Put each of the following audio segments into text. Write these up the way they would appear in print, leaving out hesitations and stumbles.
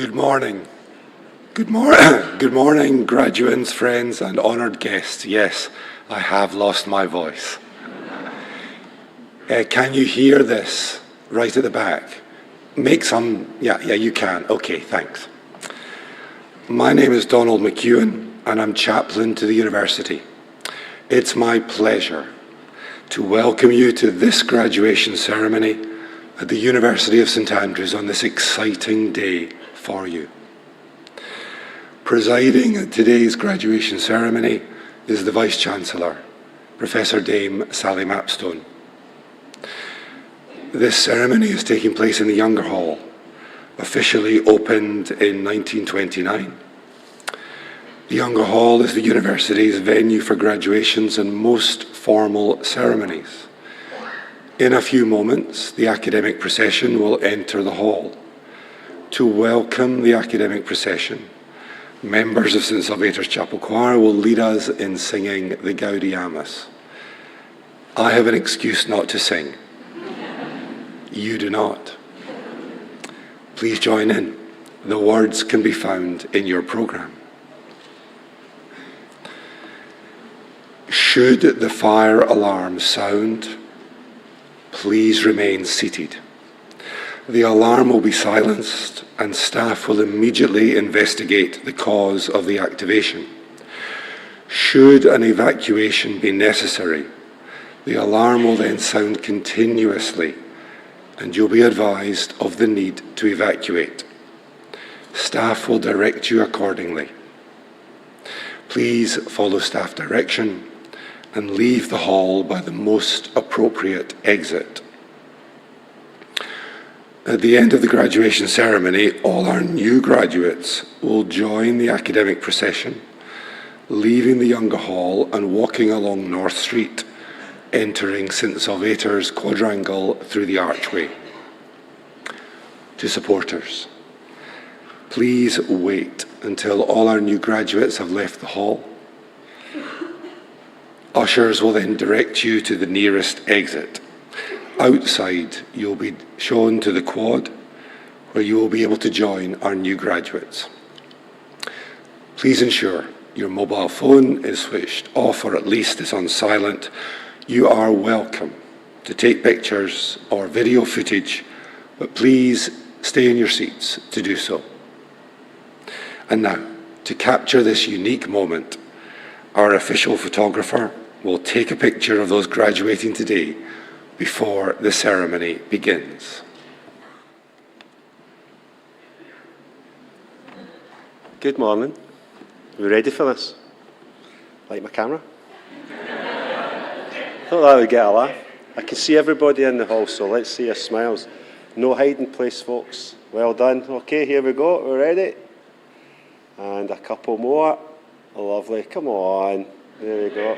Good morning. Good morning, graduates, friends, and honoured guests. Yes, I have lost my voice. Can you hear this right at the back? Make some, yeah, you can. Okay, thanks. My name is Donald McEwen, and I'm chaplain to the university. It's my pleasure to welcome you to this graduation ceremony at the University of St Andrews on this exciting day for you. Presiding at today's graduation ceremony is the Vice-Chancellor, Professor Dame Sally Mapstone. This ceremony is taking place in the Younger Hall, officially opened in 1929. The Younger Hall is the university's venue for graduations and most formal ceremonies. In a few moments, the academic procession will enter the hall. To welcome the academic procession, members of St Salvator's Chapel Choir will lead us in singing the Gaudiamus. I have an excuse not to sing. You do not. Please join in. The words can be found in your programme. Should the fire alarm sound, please remain seated. The alarm will be silenced and staff will immediately investigate the cause of the activation. Should an evacuation be necessary, the alarm will then sound continuously and you'll be advised of the need to evacuate. Staff will direct you accordingly. Please follow staff direction and leave the hall by the most appropriate exit. At the end of the graduation ceremony, all our new graduates will join the academic procession, leaving the Younger Hall and walking along North Street, entering St Salvator's quadrangle through the archway. To supporters, please wait until all our new graduates have left the hall. Ushers will then direct you to the nearest exit. Outside, you'll be shown to the quad, where you will be able to join our new graduates. Please ensure your mobile phone is switched off or at least is on silent. You are welcome to take pictures or video footage, but please stay in your seats to do so. And now, to capture this unique moment, our official photographer will take a picture of those graduating today before the ceremony begins. Good morning. Are we ready for this? Like my camera? Thought that would get a laugh. I can see everybody in the hall, so let's see your smiles. No hiding place, folks. Well done. Okay, here we go. We're ready. And a couple more. Lovely. Come on. There we go.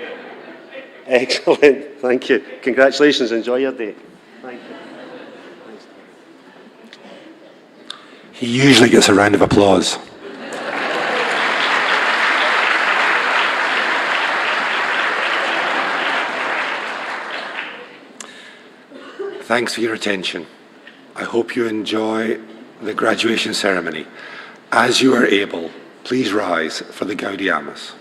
Excellent. Thank you. Congratulations. Enjoy your day. Thank you. Thanks. He usually gets a round of applause. Thanks for your attention. I hope you enjoy the graduation ceremony. As you are able, please rise for the Gaudiamus.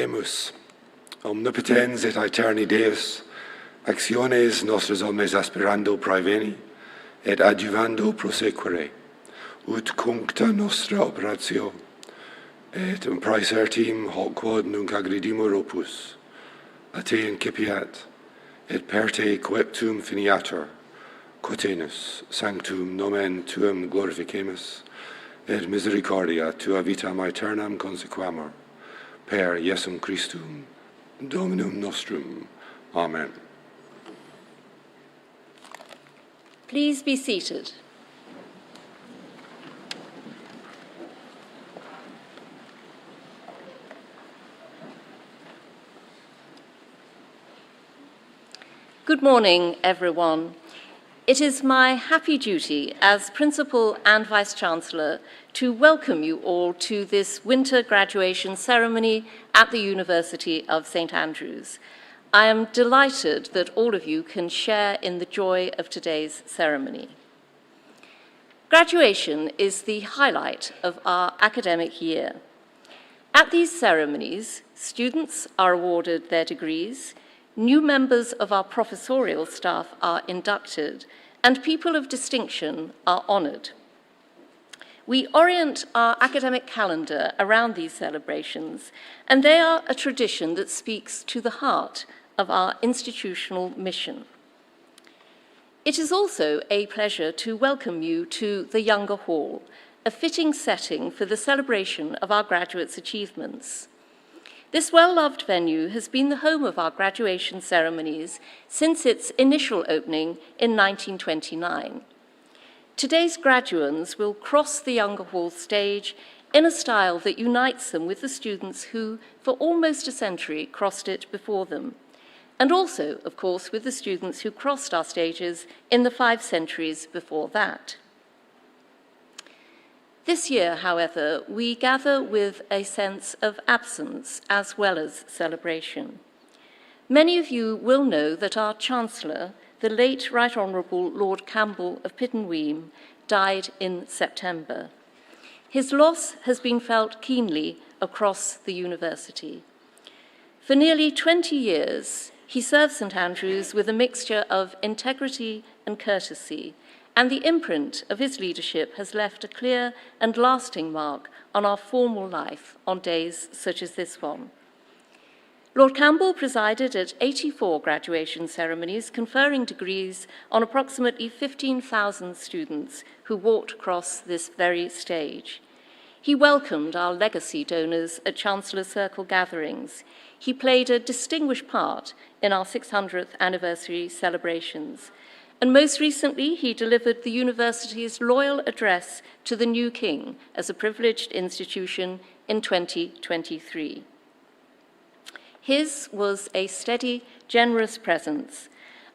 Oremus, omnipotens et aeterni Deus, actiones nostras omnes aspirando praeveni, et adjuvando prosequere, ut cuncta nostra operatio, et praesertim hoc quod nunc agredimur opus, a te incipiat, et per te coeptum finiatur, quotenus sanctum nomen tuum glorificemus, et misericordia tua vitam aeternam consequamur, per Iesum Christum, Dominum nostrum. Amen. Please be seated. Good morning, everyone. It is my happy duty as Principal and Vice-Chancellor to welcome you all to this winter graduation ceremony at the University of St. Andrews. I am delighted that all of you can share in the joy of today's ceremony. Graduation is the highlight of our academic year. At these ceremonies, students are awarded their degrees, new members of our professorial staff are inducted, and people of distinction are honoured. We orient our academic calendar around these celebrations, and they are a tradition that speaks to the heart of our institutional mission. It is also a pleasure to welcome you to the Younger Hall, a fitting setting for the celebration of our graduates' achievements. This well-loved venue has been the home of our graduation ceremonies since its initial opening in 1929. Today's graduands will cross the Younger Hall stage in a style that unites them with the students who, for almost a century, crossed it before them, and also, of course, with the students who crossed our stages in the 5 centuries before that. This year, however, we gather with a sense of absence as well as celebration. Many of you will know that our Chancellor, the late Right Honourable Lord Campbell of Pittenweem, died in September. His loss has been felt keenly across the university. For nearly 20 years, he served St. Andrews with a mixture of integrity and courtesy, and the imprint of his leadership has left a clear and lasting mark on our formal life on days such as this one. Lord Campbell presided at 84 graduation ceremonies, conferring degrees on approximately 15,000 students who walked across this very stage. He welcomed our legacy donors at Chancellor Circle gatherings. He played a distinguished part in our 600th anniversary celebrations. And most recently, he delivered the university's loyal address to the new king as a privileged institution in 2023. His was a steady, generous presence,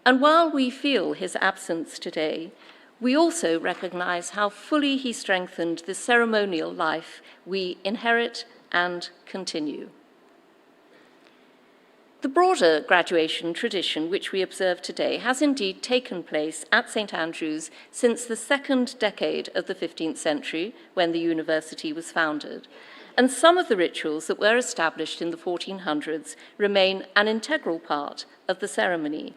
and while we feel his absence today, we also recognise how fully he strengthened the ceremonial life we inherit and continue. The broader graduation tradition which we observe today has indeed taken place at St. Andrews since the 2nd decade of the 15th century, when the university was founded, and some of the rituals that were established in the 1400s remain an integral part of the ceremony.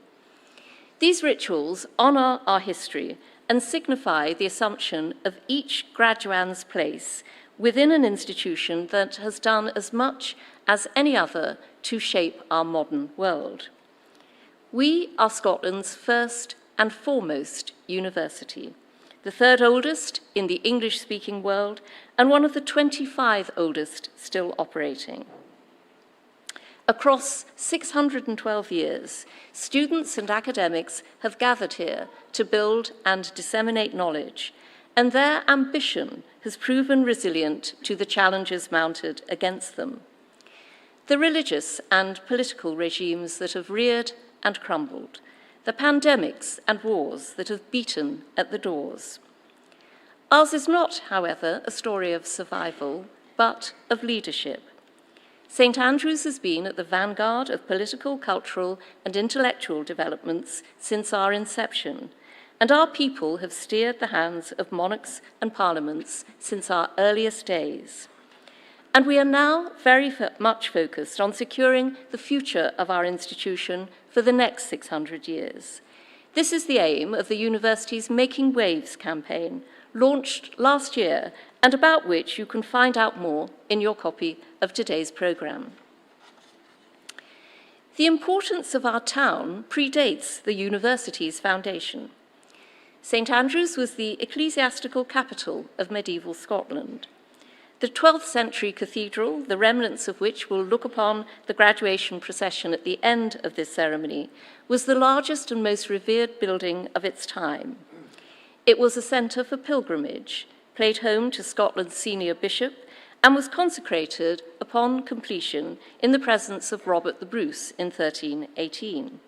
These rituals honour our history and signify the assumption of each graduand's place within an institution that has done as much as any other to shape our modern world. We are Scotland's first and foremost university, the 3rd oldest in the English-speaking world and one of the 25 oldest still operating. Across 612 years, students and academics have gathered here to build and disseminate knowledge, and their ambition has proven resilient to the challenges mounted against them. The religious and political regimes that have reared and crumbled, the pandemics and wars that have beaten at the doors. Ours is not, however, a story of survival, but of leadership. St. Andrews has been at the vanguard of political, cultural, and intellectual developments since our inception, and our people have steered the hands of monarchs and parliaments since our earliest days. and we are now very much focused on securing the future of our institution for the next 600 years. This is the aim of the university's Making Waves campaign, launched last year, and about which you can find out more in your copy of today's programme. The importance of our town predates the university's foundation. St Andrews was the ecclesiastical capital of medieval Scotland. The 12th century cathedral, the remnants of which will look upon the graduation procession at the end of this ceremony, was the largest and most revered building of its time. It was a centre for pilgrimage, played home to Scotland's senior bishop, and was consecrated upon completion in the presence of Robert the Bruce in 1318.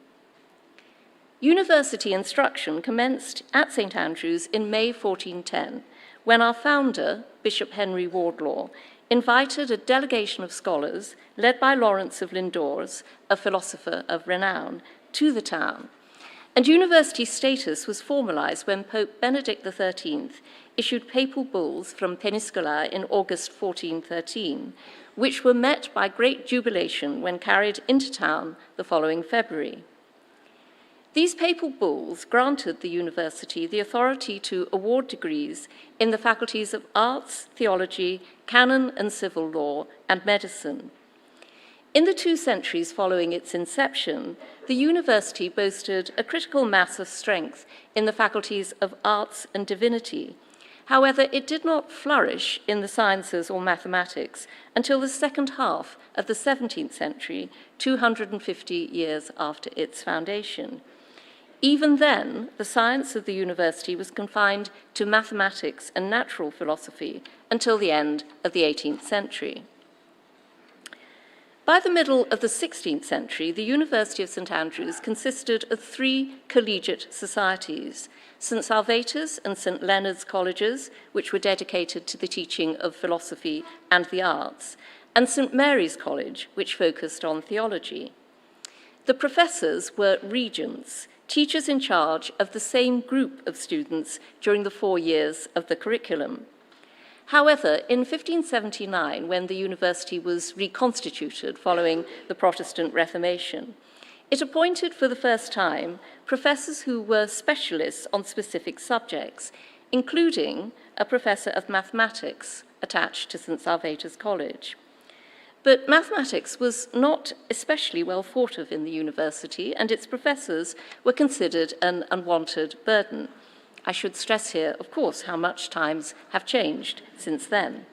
University instruction commenced at St Andrews in May 1410, when our founder, Bishop Henry Wardlaw, invited a delegation of scholars, led by Lawrence of Lindores, a philosopher of renown, to the town. And university status was formalised when Pope Benedict XIII issued papal bulls from Peniscola in August 1413, which were met by great jubilation when carried into town the following February. These papal bulls granted the university the authority to award degrees in the faculties of arts, theology, canon and civil law, and medicine. In the 2 centuries following its inception, the university boasted a critical mass of strength in the faculties of arts and divinity. However, it did not flourish in the sciences or mathematics until the second half of the 17th century, 250 years after its foundation. Even then, the science of the university was confined to mathematics and natural philosophy until the end of the 18th century. By the middle of the 16th century, the University of St Andrews consisted of 3 collegiate societies, St Salvator's and St Leonard's colleges, which were dedicated to the teaching of philosophy and the arts, and St Mary's College, which focused on theology. The professors were regents, teachers in charge of the same group of students during the 4 years of the curriculum. However, in 1579, when the university was reconstituted following the Protestant Reformation, it appointed for the first time professors who were specialists on specific subjects, including a professor of mathematics attached to St Salvator's College. But mathematics was not especially well thought of in the university, and its professors were considered an unwanted burden. I should stress here, of course, how much times have changed since then.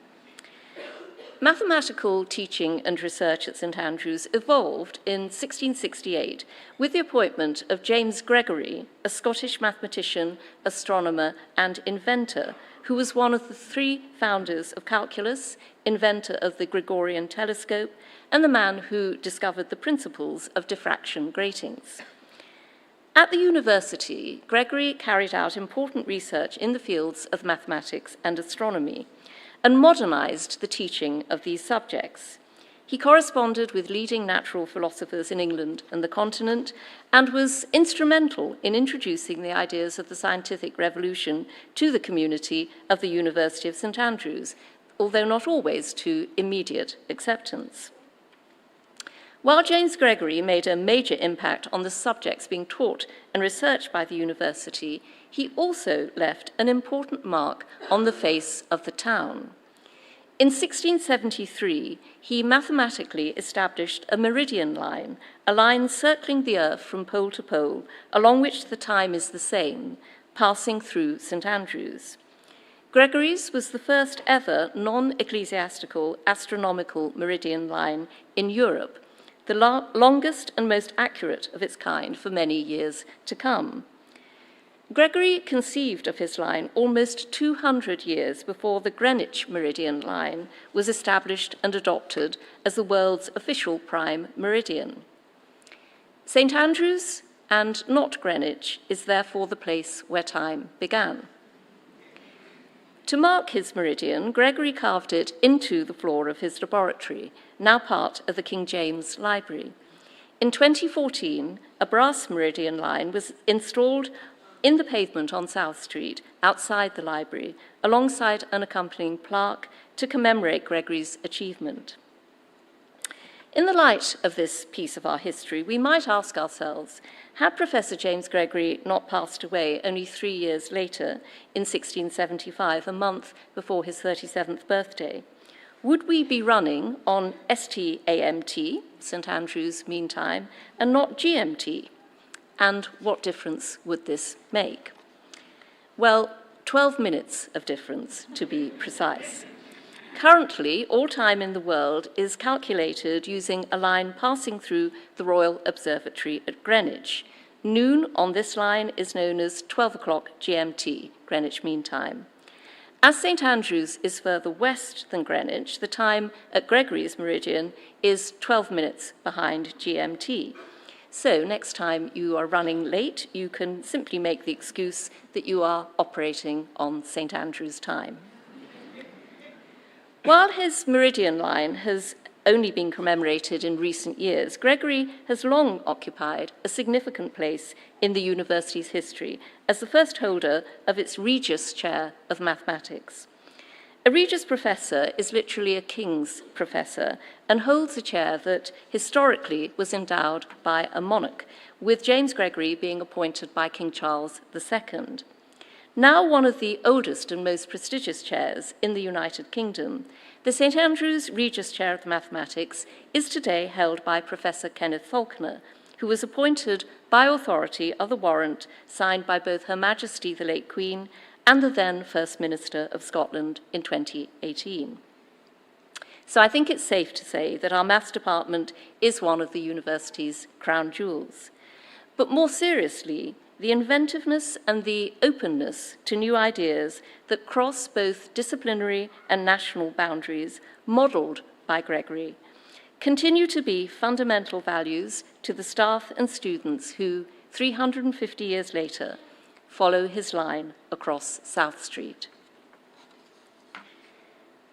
Mathematical teaching and research at St Andrews evolved in 1668 with the appointment of James Gregory, a Scottish mathematician, astronomer, and inventor, who was one of the 3 founders of calculus, inventor of the Gregorian telescope, and the man who discovered the principles of diffraction gratings. At the university, Gregory carried out important research in the fields of mathematics and astronomy, and modernized the teaching of these subjects. He corresponded with leading natural philosophers in England and the continent, and was instrumental in introducing the ideas of the scientific revolution to the community of the University of St Andrews, although not always to immediate acceptance. While James Gregory made a major impact on the subjects being taught and researched by the university, he also left an important mark on the face of the town. In 1673, he mathematically established a meridian line, a line circling the Earth from pole to pole, along which the time is the same, passing through St Andrews. Gregory's was the first ever non-ecclesiastical astronomical meridian line in Europe, the longest and most accurate of its kind for many years to come. Gregory conceived of his line almost 200 years before the Greenwich meridian line was established and adopted as the world's official prime meridian. St Andrews, and not Greenwich, is therefore the place where time began. To mark his meridian, Gregory carved it into the floor of his laboratory, now part of the King James Library. In 2014, a brass meridian line was installed in the pavement on South Street, outside the library, alongside an accompanying plaque to commemorate Gregory's achievement. In the light of this piece of our history, we might ask ourselves, had Professor James Gregory not passed away only 3 years later, in 1675, a month before his 37th birthday, would we be running on STAMT, St Andrew's Mean Time, and not GMT? And what difference would this make? Well, 12 minutes of difference, to be precise. Currently, all time in the world is calculated using a line passing through the Royal Observatory at Greenwich. Noon on this line is known as 12 o'clock GMT, Greenwich Mean Time. As St Andrews is further west than Greenwich, the time at Gregory's meridian is 12 minutes behind GMT. So next time you are running late, you can simply make the excuse that you are operating on St Andrew's time. While his meridian line has only been commemorated in recent years, Gregory has long occupied a significant place in the university's history as the first holder of its Regius Chair of Mathematics. A Regius Professor is literally a King's Professor and holds a chair that historically was endowed by a monarch, with James Gregory being appointed by King Charles II. Now one of the oldest and most prestigious chairs in the United Kingdom, the St Andrews Regius Chair of Mathematics is today held by Professor Kenneth Falconer, who was appointed by authority of the warrant signed by both Her Majesty the late Queen and the then First Minister of Scotland in 2018. So I think it's safe to say that our maths department is one of the university's crown jewels. But more seriously, the inventiveness and the openness to new ideas that cross both disciplinary and national boundaries, modelled by Gregory, continue to be fundamental values to the staff and students who, 350 years later, follow his line across South Street.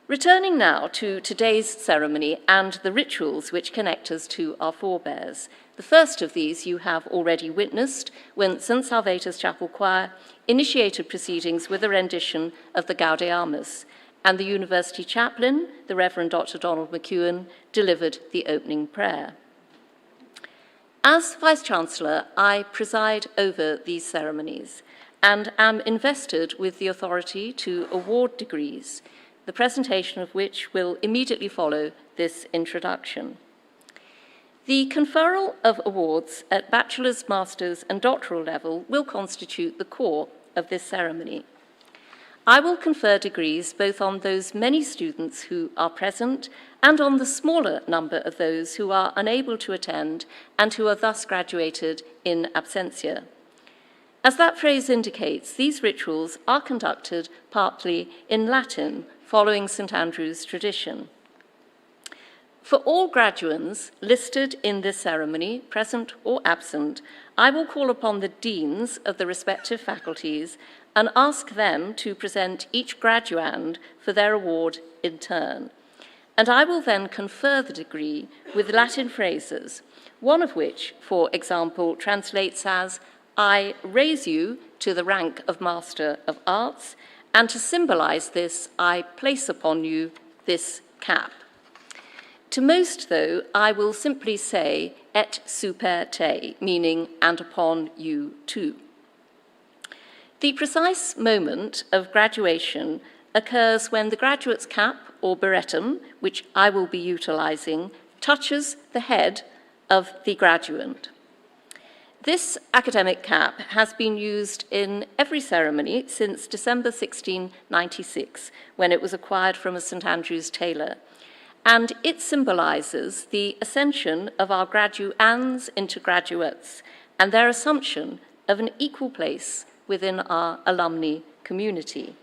Returning now to today's ceremony and the rituals which connect us to our forebears. The first of these you have already witnessed when St Salvator's Chapel Choir initiated proceedings with a rendition of the Gaudeamus, and the university chaplain, the Reverend Dr. Donald McEwen, delivered the opening prayer. As Vice-Chancellor, I preside over these ceremonies and am invested with the authority to award degrees, the presentation of which will immediately follow this introduction. The conferral of awards at bachelor's, master's, and doctoral level will constitute the core of this ceremony. I will confer degrees both on those many students who are present and on the smaller number of those who are unable to attend and who are thus graduated in absentia. As that phrase indicates, these rituals are conducted partly in Latin, following St Andrew's tradition. For all graduands listed in this ceremony, present or absent, I will call upon the deans of the respective faculties and ask them to present each graduand for their award in turn. And I will then confer the degree with Latin phrases, one of which, for example, translates as, "I raise you to the rank of Master of Arts," and to symbolize this, I place upon you this cap. To most, though, I will simply say, et super te, meaning, and upon you too. The precise moment of graduation occurs when the graduate's cap, or birrettum, which I will be utilizing, touches the head of the graduand. This academic cap has been used in every ceremony since December 1696, when it was acquired from a St Andrew's tailor, and it symbolizes the ascension of our graduands into graduates and their assumption of an equal place within our alumni community.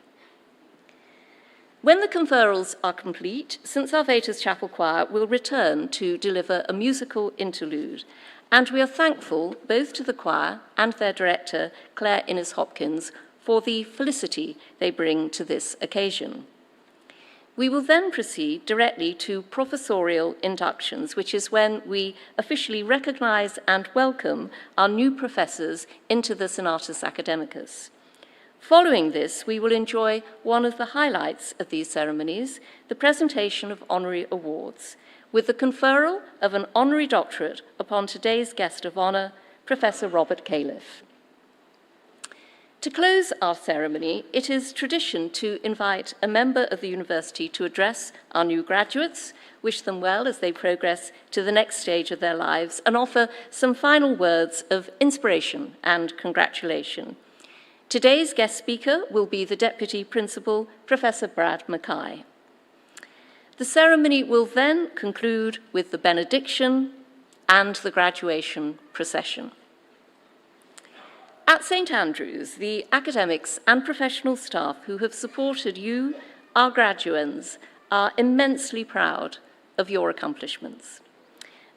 When the conferrals are complete, St Salvator's Chapel Choir will return to deliver a musical interlude, and we are thankful both to the choir and their director, Claire Innes-Hopkins, for the felicity they bring to this occasion. We will then proceed directly to professorial inductions, which is when we officially recognise and welcome our new professors into the Senatus Academicus. Following this, we will enjoy one of the highlights of these ceremonies, the presentation of honorary awards, with the conferral of an honorary doctorate upon today's guest of honour, Professor Robert Califf. To close our ceremony, it is tradition to invite a member of the university to address our new graduates, wish them well as they progress to the next stage of their lives, and offer some final words of inspiration and congratulation. Today's guest speaker will be the Deputy Principal, Professor Brad Mackay. The ceremony will then conclude with the benediction and the graduation procession. At St Andrews, the academics and professional staff who have supported you, our graduands, are immensely proud of your accomplishments.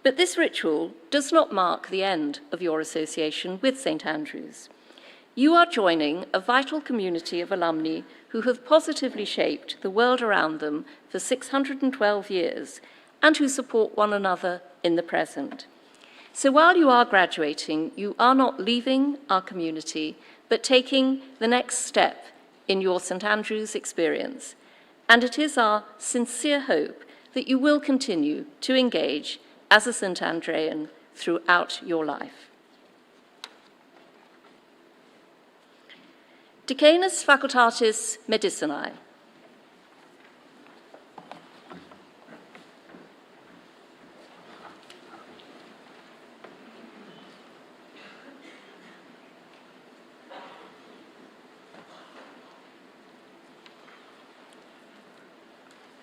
But this ritual does not mark the end of your association with St Andrews. You are joining a vital community of alumni who have positively shaped the world around them for 612 years and who support one another in the present. So while you are graduating, you are not leaving our community, but taking the next step in your St Andrews experience. And it is our sincere hope that you will continue to engage as a St Andrean throughout your life. Decanus Facultatis Medicinae.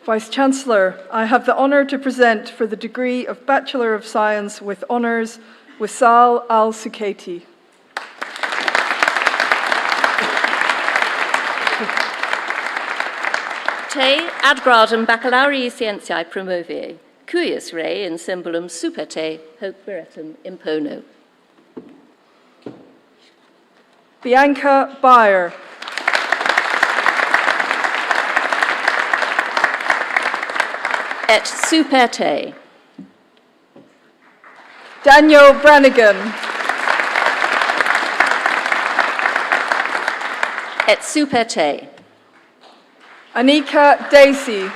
Vice-Chancellor, I have the honour to present for the degree of Bachelor of Science with Honours, Wissal al-Sukhaiti. Te ad gradum baccalaureae scientiae promoviae, cuius rei in symbolum super te hoc viritum impono. Bianca Bayer. Et super te. Daniel Brannigan. Et super te. Anika Dacey.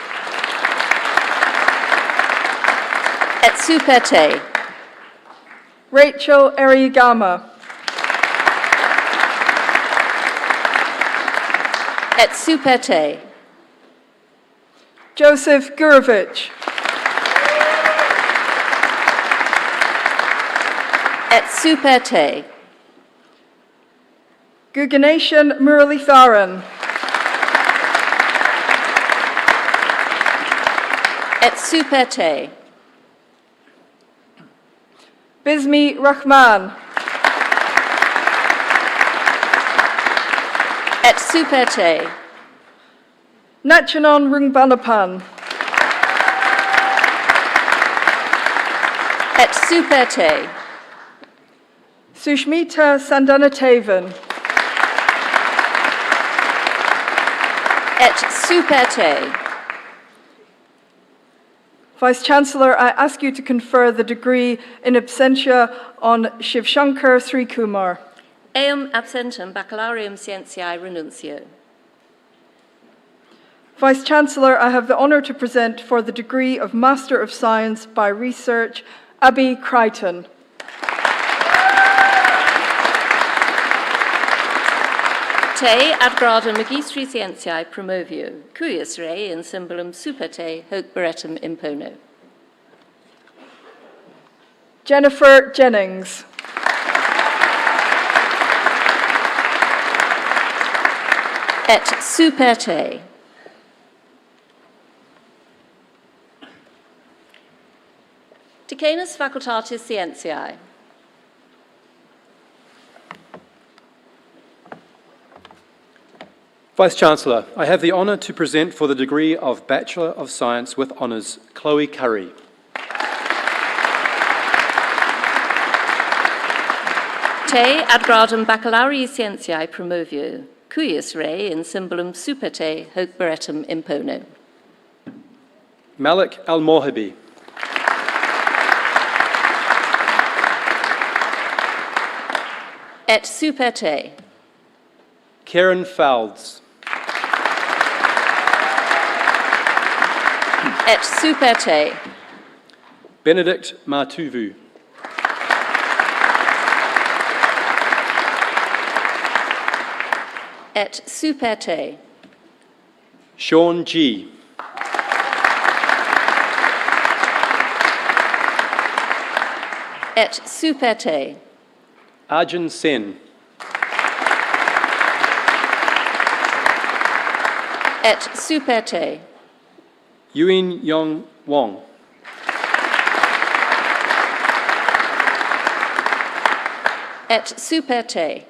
Et super te. Rachel Erigama. Et super te. Joseph Gurovich. Et super te. Guganation Muralitharan. Et super te. Bismi Rahman. Et super te. Nachanon Rungbanapan. Et super te. Sushmita Sandanatavan. Et super te. Vice-Chancellor, I ask you to confer the degree in absentia on Shivshankar Srikumar. Eum absentum baccalaureum scientiae renuncio. Vice-Chancellor, I have the honour to present for the degree of Master of Science by Research, Abby Crichton. Te ad gradum magistri scientiae promovio, cuius rei in symbolum super te hoc viritum impono. Jennifer Jennings. Et super te. Decanus Facultatis Scientiae. Vice-Chancellor, I have the honour to present for the degree of Bachelor of Science with Honours, Chloe Curry. Te ad gradum baccalaureae scientiae promovio, cuius rei in symbolum super te hoc viritum impono. Malik Al-Mohabi. Et Superte. Karen Fouds. Et Superte. Benedict Matuvu. Et Superte. Sean G. Et Superte. Arjun Sen. Et Superte. Yuen Yong Wong. Et Superte.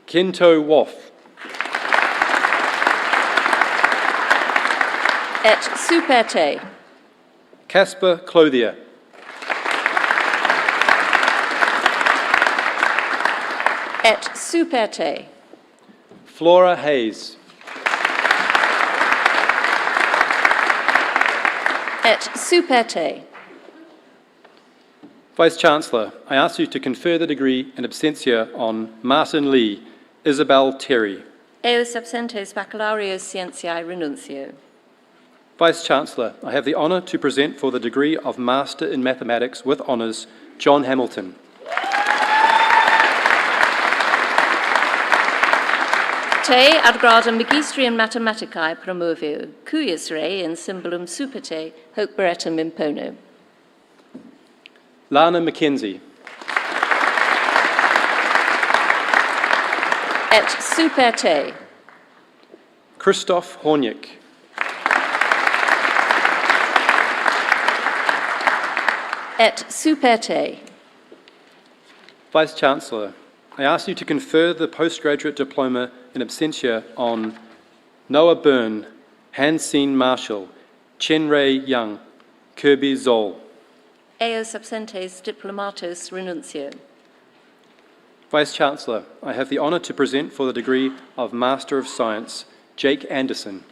Kento Woff. Et Superte. Casper Clothier. Et Superte. Flora Hayes. Et Superte. Vice-Chancellor, I ask you to confer the degree in absentia on Martin Lee, Isabel Terry. Eos absentes baccalaureus scientiae renuncio. Vice-Chancellor, I have the honour to present for the degree of Master in Mathematics with honours, John Hamilton. Te ad gradum magistri in mathematicae promovio, cuius rei in symbolum superte hoc beretum impono. Lana Mackenzie. Et Superte. Christoph Hornick. Et Superte. Vice-Chancellor, I ask you to confer the postgraduate diploma in absentia on Noah Byrne, Hansine Marshall, Chen Ray Young, Kirby Zoll. Eos absentes diplomatus renuncio. Vice-Chancellor, I have the honour to present for the degree of Master of Science, Jake Anderson.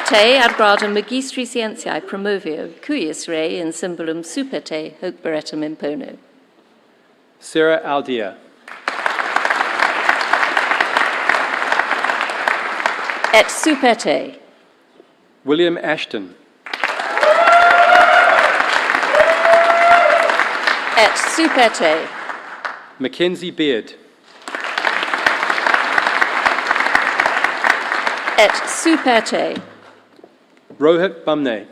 Te ad gradum magistri scientiae promovio, cuius rei in symbolum superte hoc beretum impono. Sarah Aldia. Et Superte. William Ashton. Et Superte. Mackenzie Beard. Et Superte. Rohit Bumne.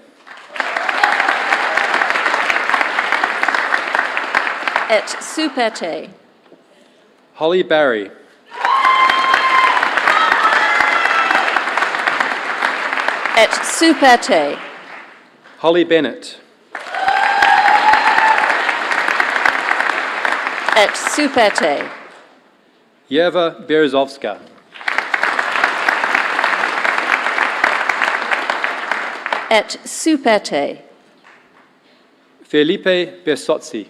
Et Superte. Holly Barry. Et Superte. Holly Bennett. Et Superte. Yeva Berezovska. Et Superte. Felipe Bersozzi.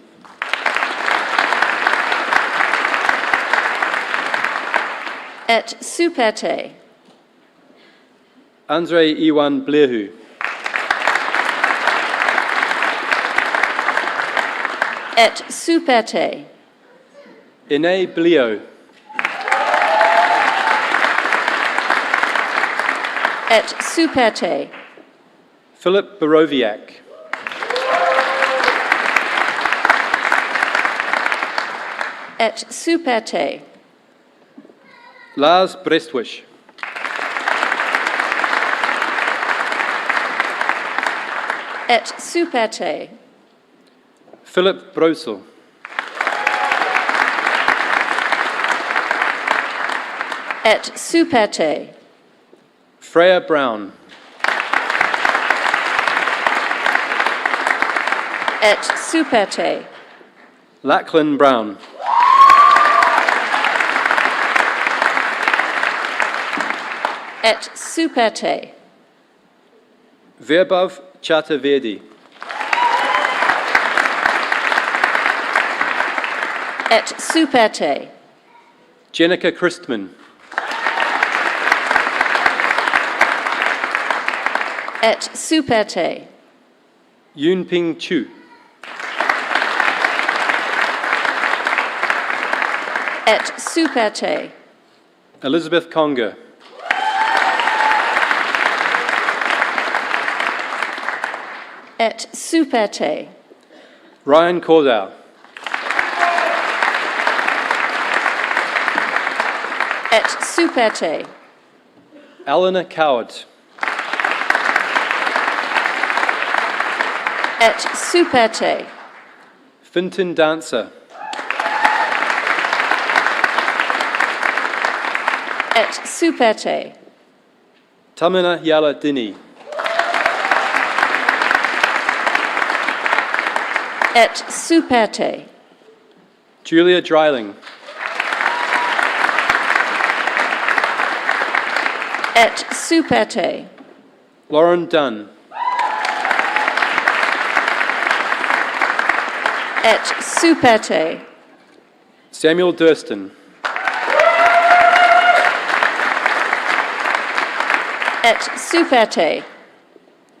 Et Superte. Andrei Iwan Blehu. Et Superte. Ine Blio. Et Superte. Philip Borowiak. Et Superte. Lars Brestwisch. Et Superte. Philip Brosel. Et Superte. Freya Brown. Et Superte. Lachlan Brown. Et Superte. Verbov Chaturvedi. Et Superte. Jenica Christman. Et Superte. Yun Ping Chu. Et Superte. Elizabeth Conger. Et Superte. Ryan Cordau. Et Superte. Eleanor Coward. Et Superte. Finton Dancer. Et Superte. Tamina Yala Dini. Et Superte. Julia Dreiling. Et Superte. Lauren Dunn. Et Superte. Samuel Durston. Et Superte.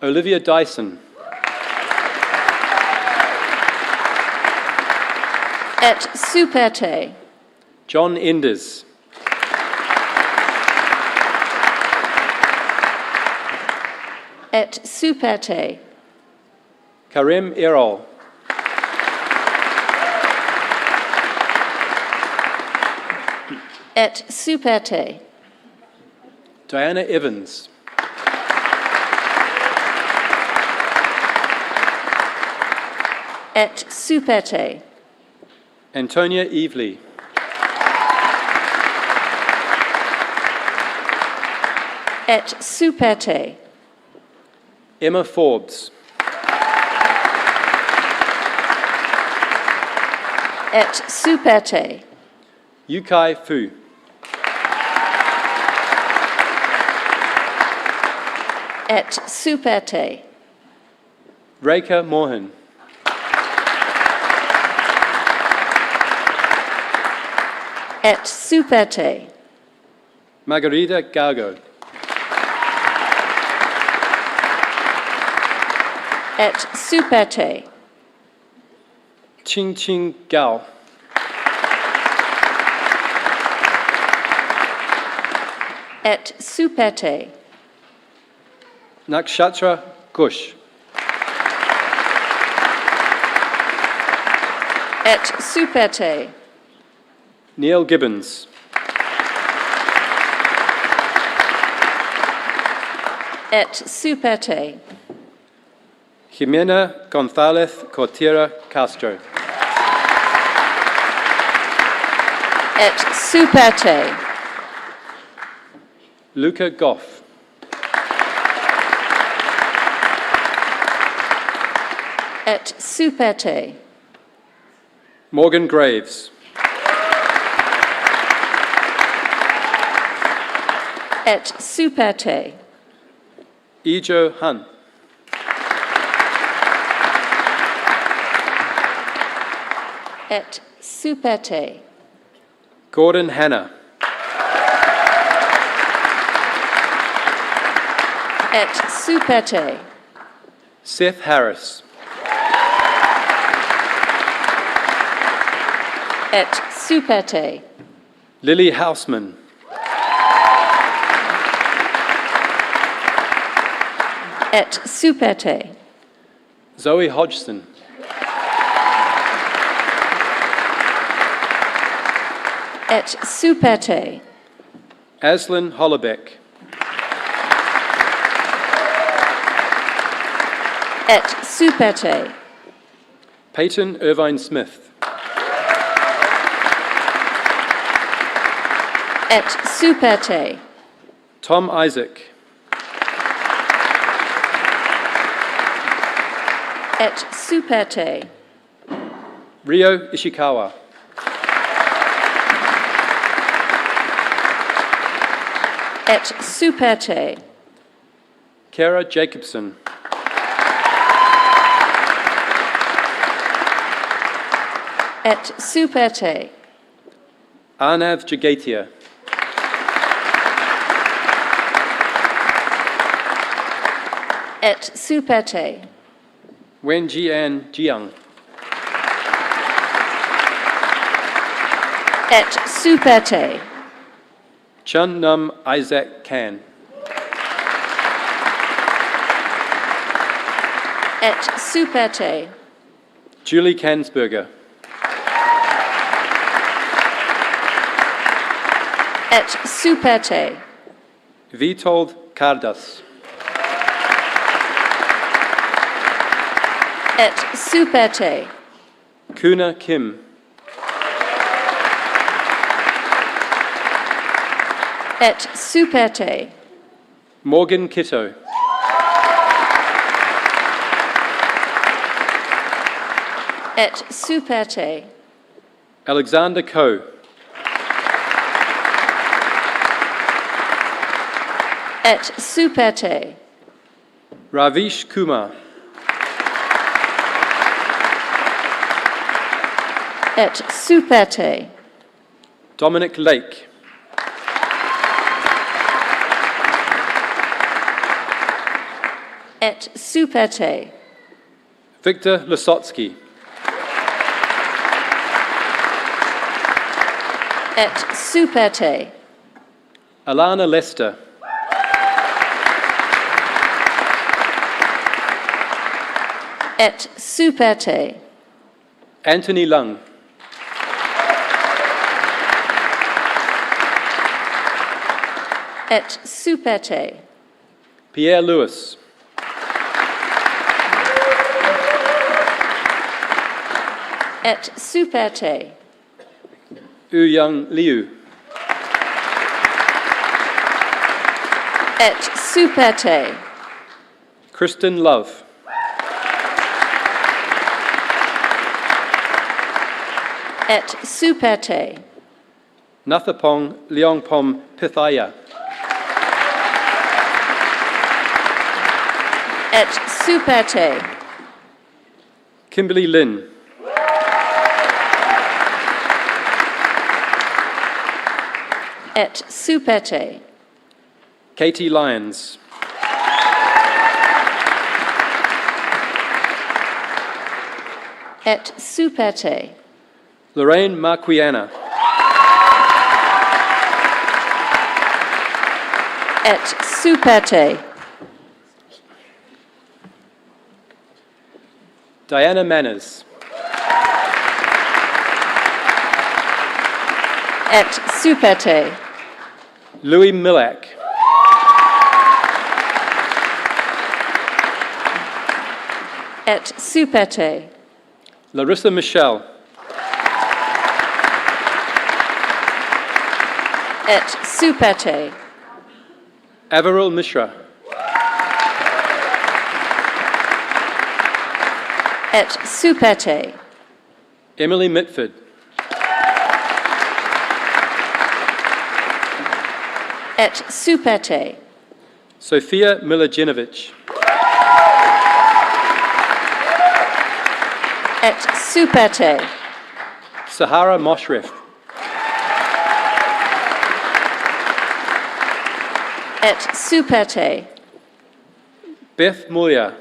Olivia Dyson. Et Superte. John Enders. Et Superte. Karem Erol. Et Superte. Diana Evans. Et Superte. Antonia Evely. Et Superte. Emma Forbes. Et Superte. Yukai Fu. Et Superte. Reika Mohan. Et Superte. Margarita Gago. Et Superte. Ching Ching Gao. Et Superte. Nakshatra Kush. Et Superte. Neil Gibbons. Et Superte. Jimena González Cortera Castro. Et Superte. Luca Goff. Et Superte. Morgan Graves. Et Superte. Ijo Han. Et Superte. Gordon Hanna. Et Superte. Seth Harris. Et Superte. Lily Houseman. Et Superte. Zoe Hodgson. Et Superte. Aslan Hollebeck. Et Superte. Peyton Irvine Smith. Et Superte. Tom Isaac. Et Superte. Rio Ishikawa. Et Superte. Kara Jacobson. Et Superte. Arnav Jagatia. Et superte. Wen Jian Jiang. Et superte. Chun Num Isaac Kan. Et superte. Julie Kansberger. Et superte. Vitold Cardas. Et superte. Kuna Kim. Et superte. Morgan Kitto. Et superte. Alexander Coe. Et superte. Ravish Kumar. Et superte. Dominic Lake. Et superte. Victor Lasotsky. Et superte. Alana Lester. Et superte. Anthony Lung. Et superte. Pierre Lewis. Et superte. Young Liu. Et superte. Kristen Love. Et superte. Nathapong Leongpom Pithaya. Et superte. Kimberly Lin. Et superte. Katie Lyons. Et superte. Lorraine Marquiana. Et superte. Diana Manners. Et superte. Louis Millack. Et superte. Larissa Michelle. Et superte. Averil Mishra. Et superte. Emily Mitford. Et superte. Sofia Milojinovic. Et superte. Sahara Moshref. Et superte. Beth Moya.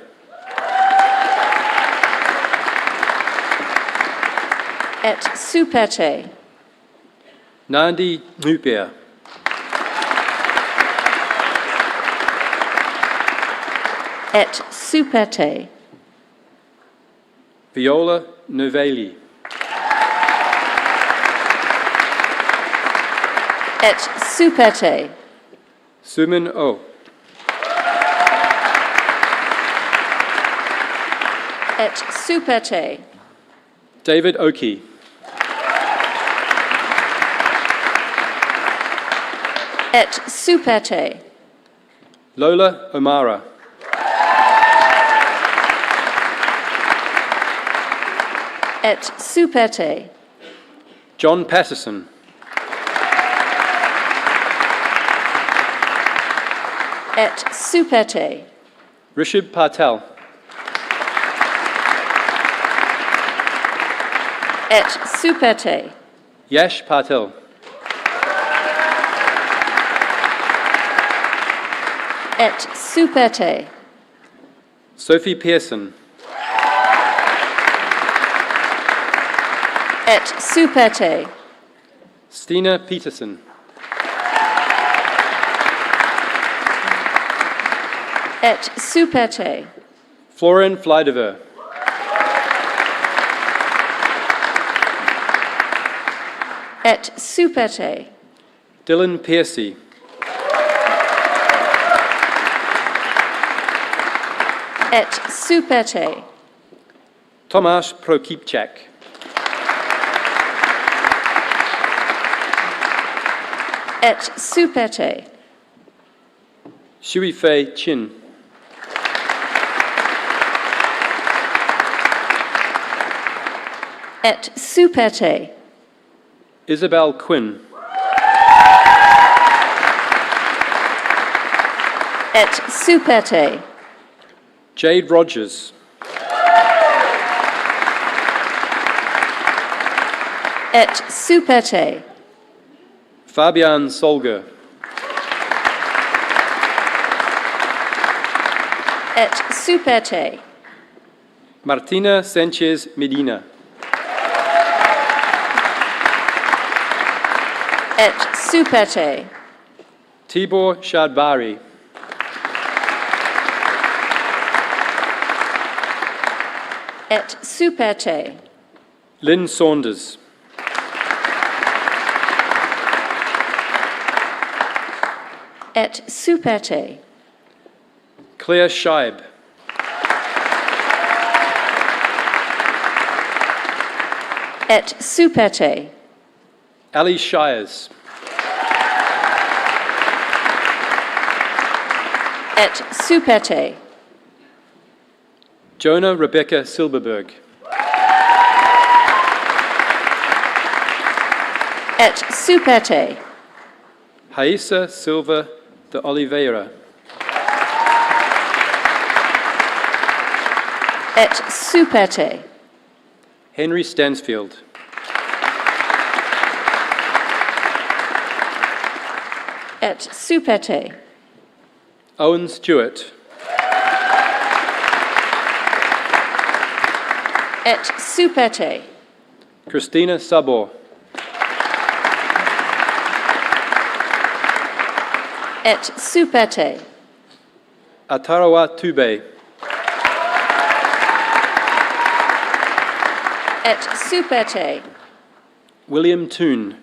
Et superte. Nandi Nupia. Et superte. Viola Novelli. Et superte. Sumin O. Et superte. David Oakey. Et superte. Lola O'Mara. Et superte. John Patterson. Et superte. Rishab Patel. Et superte. Yash Patel. Et superte. Sophie Pearson. Et Superte. Stina Peterson. Et Superte. Florian Fleidever. Et Superte. Dylan Piercy. Et Superte. Tomasz Prokipczak. Et Superte. Shuifei Chin. Et Superte. Isabel Quinn. Et Superte. Jade Rogers. Et Superte. Fabian Solger. Et Superte. Martina Sanchez Medina. Et Superte. Tibor Shadvari. Et Superte. Lynn Saunders. Et Superte. Claire Scheib. Et Superte. Ali Shires. Et Superte. Jonah Rebecca Silberberg. Et Superte. Haisa Silva de Oliveira. Et Superte. Henry Stansfield. Et Superte. Owen Stewart. Et Superte. Christina Sabor. Et Superte. Atarawa Tube. Et Superte. William Toon.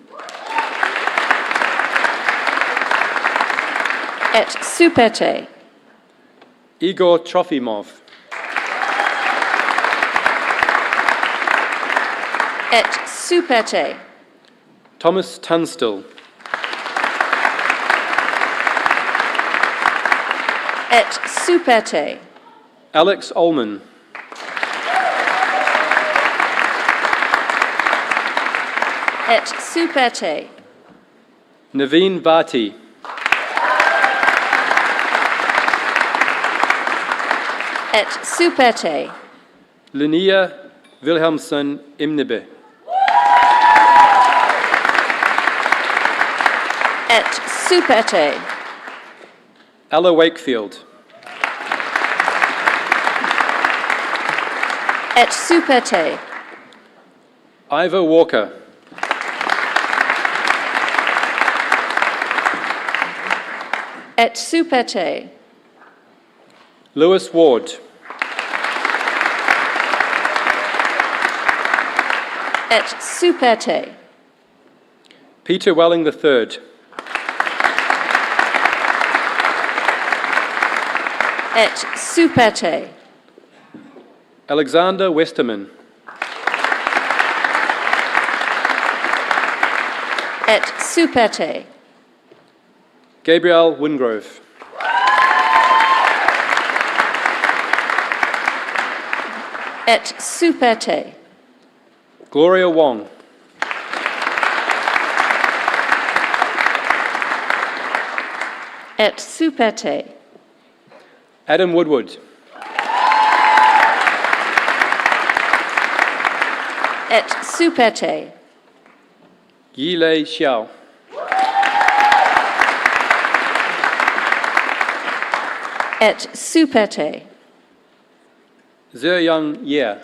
Et Superte. Igor Trofimov. Et Superte. Thomas Tunstall. Et Superte. Alex Ullman. Et Superte. Naveen Bhatti. Et Superte. Linnea Wilhelmsen Imnebe. Et Superte. Ella Wakefield. Et Superte. Ivor Walker. Et Superte. Lewis Ward. Et Superte. Peter Welling III. Et Superte. Alexander Westerman. Et Superte. Gabriel Wingrove. Et Superte. Gloria Wong. Et Superte. Adam Woodward. Et Superte. Yilei Xiao. Et Superte. Zheyoung Ye.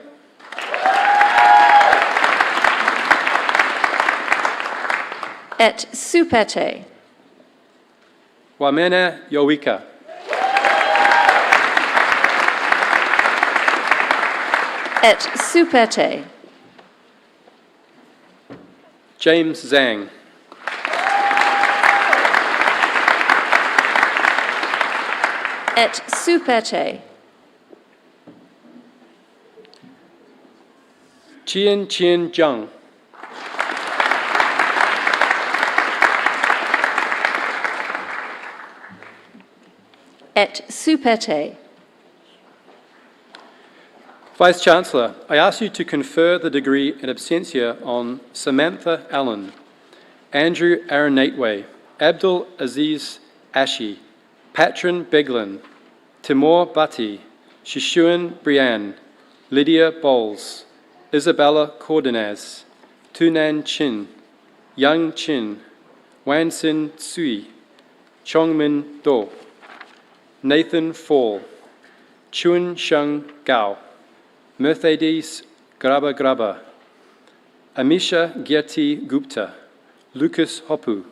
Et supete. Wamena Yowika. Et supete. James Zhang. Et supete. Chien Zhang. Et supete. Vice-Chancellor, I ask you to confer the degree in absentia on Samantha Allen, Andrew Aronateway, Abdul Aziz Ashi, Patron Beglin, Timur Bhatti, Shishuan Brian, Lydia Bowles, Isabella Cordenaz, Tunan Chin, Yang Chin, Wansin Tsui, Chongmin Do, Nathan Fall, Chun Sheng Gao, Mercedes Graba, Amisha Gyati Gupta, Lucas Hopu,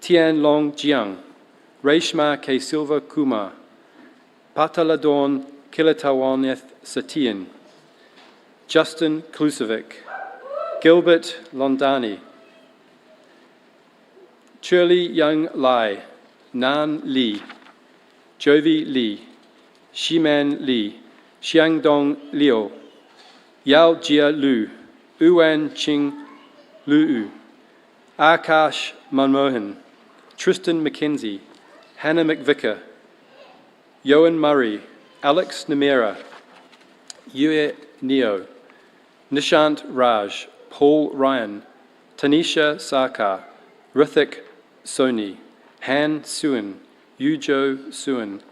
Tian Long Jiang, Reshma K. Silva Kumar, Pataladorn Kilatawaneth Satien, Justin Klusevic, Gilbert Londani, Shirley Young Lai, Nan Li, Jovi Li, Shiman Li, Xiangdong Liu, Yao Jia Lu, Uwan Ching Lu'u, Akash Manmohan, Tristan McKenzie, Hannah McVicker, Yoan Murray, Alex Namera, Yue Neo, Nishant Raj, Paul Ryan, Tanisha Sarkar, Rithik Soni, Han Suin, Yujo Suin,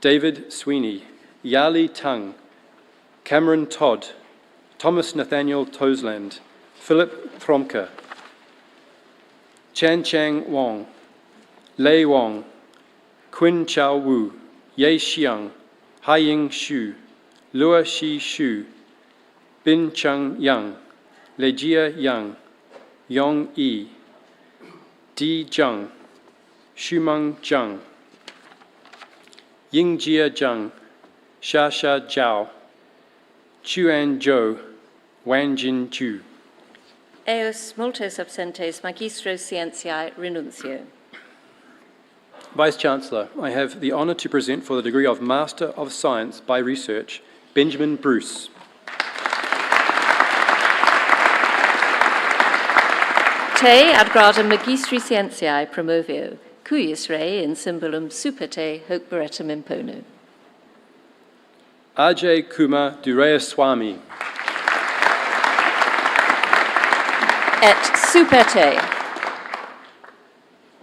David Sweeney, Yali Tung, Cameron Todd, Thomas Nathaniel Tosland, Philip Thromka, Chan Chang Wong, Lei Wong, Quinn Chao Wu, Ye Xiang, Haiying Xu, Lua Shi Xu, Bin Cheng Yang, Lejia Yang, Yong Yi, Di Zheng, Shumeng Zheng, Yingjia Zheng, Shasha Zhao, Chuan Zhou, Wanjin Zhu. Eos multos absentes magistro scientiae renuncio. Vice-Chancellor, I have the honour to present for the degree of Master of Science by Research, Benjamin Bruce. Te ad gradum magistri scientiae promovio, cuius rei in symbolum superte hoc beretum impono. Ajay Kumar Durayaswamy, Et superte.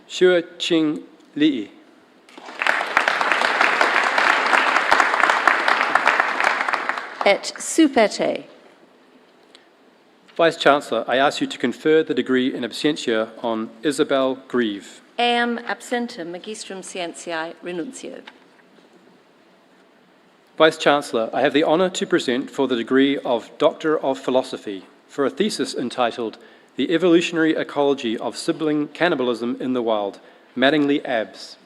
Xue Ching Li, Et superte. Vice-Chancellor, I ask you to confer the degree in absentia on Isabel Grieve. Eam absentem magistrum scientiae renuncio. Vice-Chancellor, I have the honour to present for the degree of Doctor of Philosophy for a thesis entitled The Evolutionary Ecology of Sibling Cannibalism in the Wild, Mattingly Abs.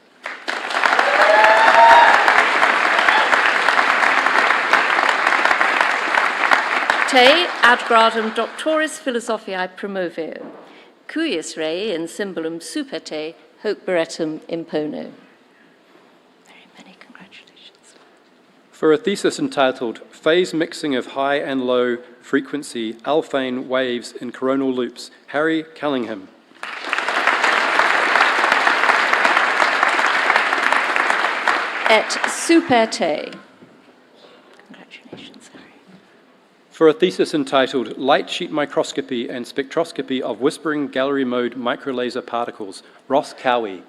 Te ad gradum doctoris philosophiae promovio, cuius rei in symbolum superte hoc beretum impono. Very many congratulations. For a thesis entitled Phase Mixing of High and Low Frequency Alphane Waves in Coronal Loops, Harry Callingham. Et superte. Congratulations, Harry. For a thesis entitled Light Sheet Microscopy and Spectroscopy of Whispering Gallery Mode Microlaser Particles, Ross Cowie.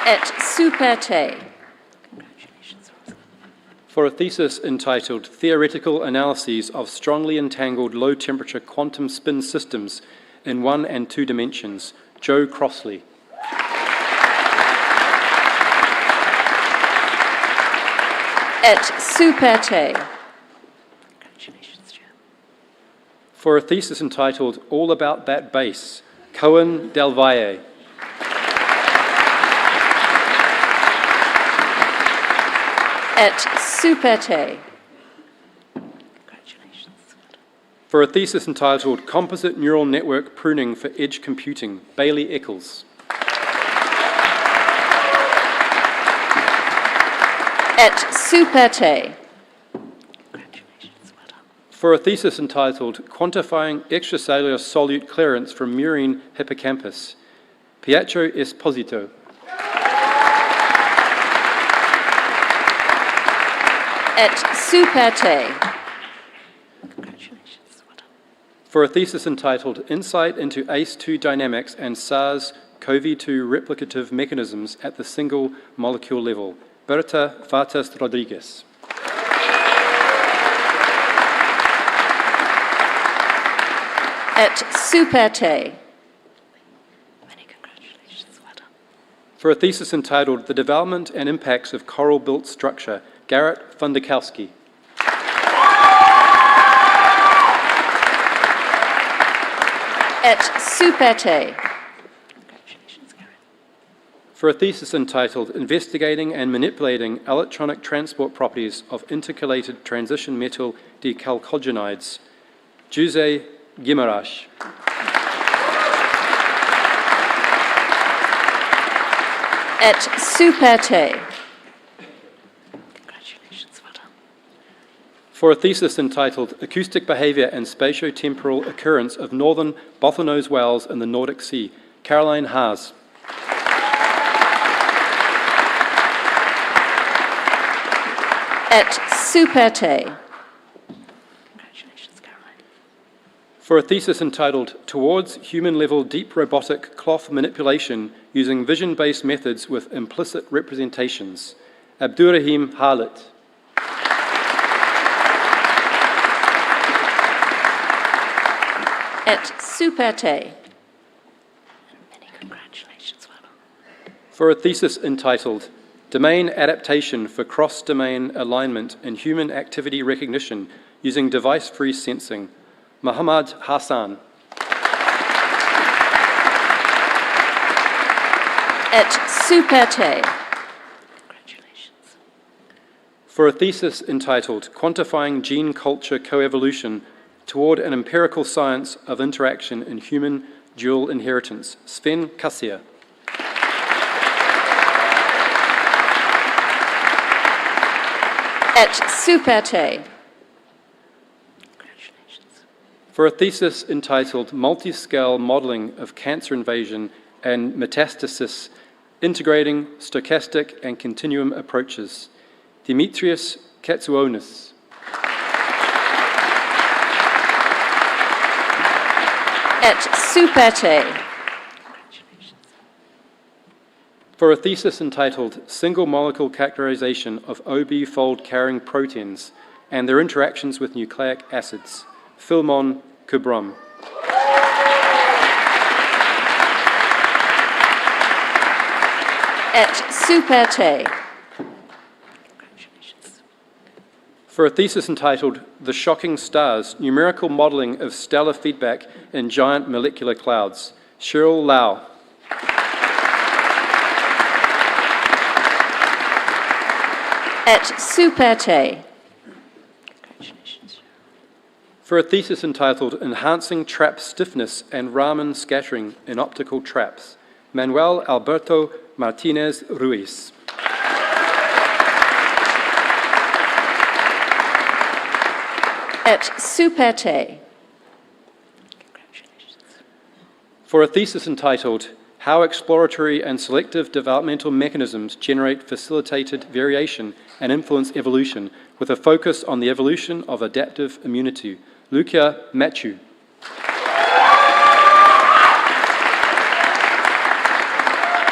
Et superte. Congratulations, Ross. For a thesis entitled Theoretical Analyses of Strongly Entangled Low-Temperature Quantum Spin Systems in 1 and 2 Dimensions, Joe Crossley. Et super te. Congratulations, Chair. For a thesis entitled All About That Bass, Cohen Del Valle. Et super te. Congratulations. For a thesis entitled Composite Neural Network Pruning for Edge Computing, Bailey Eccles. Et super te. Congratulations, well done. For a thesis entitled Quantifying Extracellular Solute Clearance from Murine Hippocampus, Pietro Esposito. Et super te. Congratulations, well done. For a thesis entitled Insight into ACE2 Dynamics and SARS-CoV-2 Replicative Mechanisms at the Single Molecule Level, Berta Fatas Rodriguez. Et super te. Many congratulations, well done. For a thesis entitled The Development and Impacts of Coral Built Structure, Garrett Fundakowski. Et super te. Congratulations, Garrett. For a thesis entitled Investigating and Manipulating Electronic Transport Properties of Intercalated Transition Metal Decalcogenides, Jose Guimaraes. Et super te. Congratulations, well done. For a thesis entitled Acoustic Behavior and Spatio-Temporal Occurrence of Northern Bottlenose Whales in the Nordic Sea, Caroline Haas. Et super te. Congratulations, Caroline. For a thesis entitled Towards Human-Level Deep Robotic Cloth Manipulation Using Vision-Based Methods with Implicit Representations, Abdurrahim Halit. Et super te. Many congratulations, well done. For a thesis entitled Domain Adaptation for Cross-Domain Alignment in Human Activity Recognition Using Device-Free Sensing, Muhammad Hassan. Et super te. Congratulations. For a thesis entitled Quantifying Gene Culture Coevolution Toward an Empirical Science of Interaction in Human Dual Inheritance, Sven Kassier. Et super te. Congratulations. For a thesis entitled Multi-Scale Modeling of Cancer Invasion and Metastasis Integrating Stochastic and Continuum Approaches, Dimitrios Katsouonis. Et super te. Congratulations. For a thesis entitled Single Molecule Characterization of OB fold carrying proteins and their interactions with nucleic acids, Philmon Kubrum. Et super te. Congratulations. For a thesis entitled The Shocking Stars, Numerical Modeling of Stellar Feedback in Giant Molecular Clouds, Cheryl Lau. Et super te. Congratulations. For a thesis entitled Enhancing Trap Stiffness and Raman Scattering in Optical Traps, Manuel Alberto Martinez Ruiz. Et super te. Congratulations. For a thesis entitled How Exploratory and Selective Developmental Mechanisms Generate Facilitated Variation and Influence Evolution, with a focus on the evolution of adaptive immunity, Lucia Machu.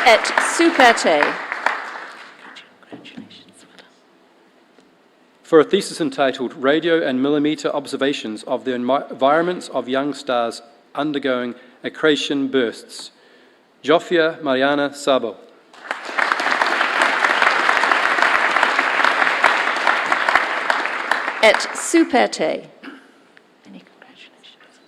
Et super te. Congratulations. Well done. For a thesis entitled Radio and Millimeter Observations of the Environments of Young Stars Undergoing Accretion Bursts, Jofia Mariana Sabo. Et super te. Many congratulations.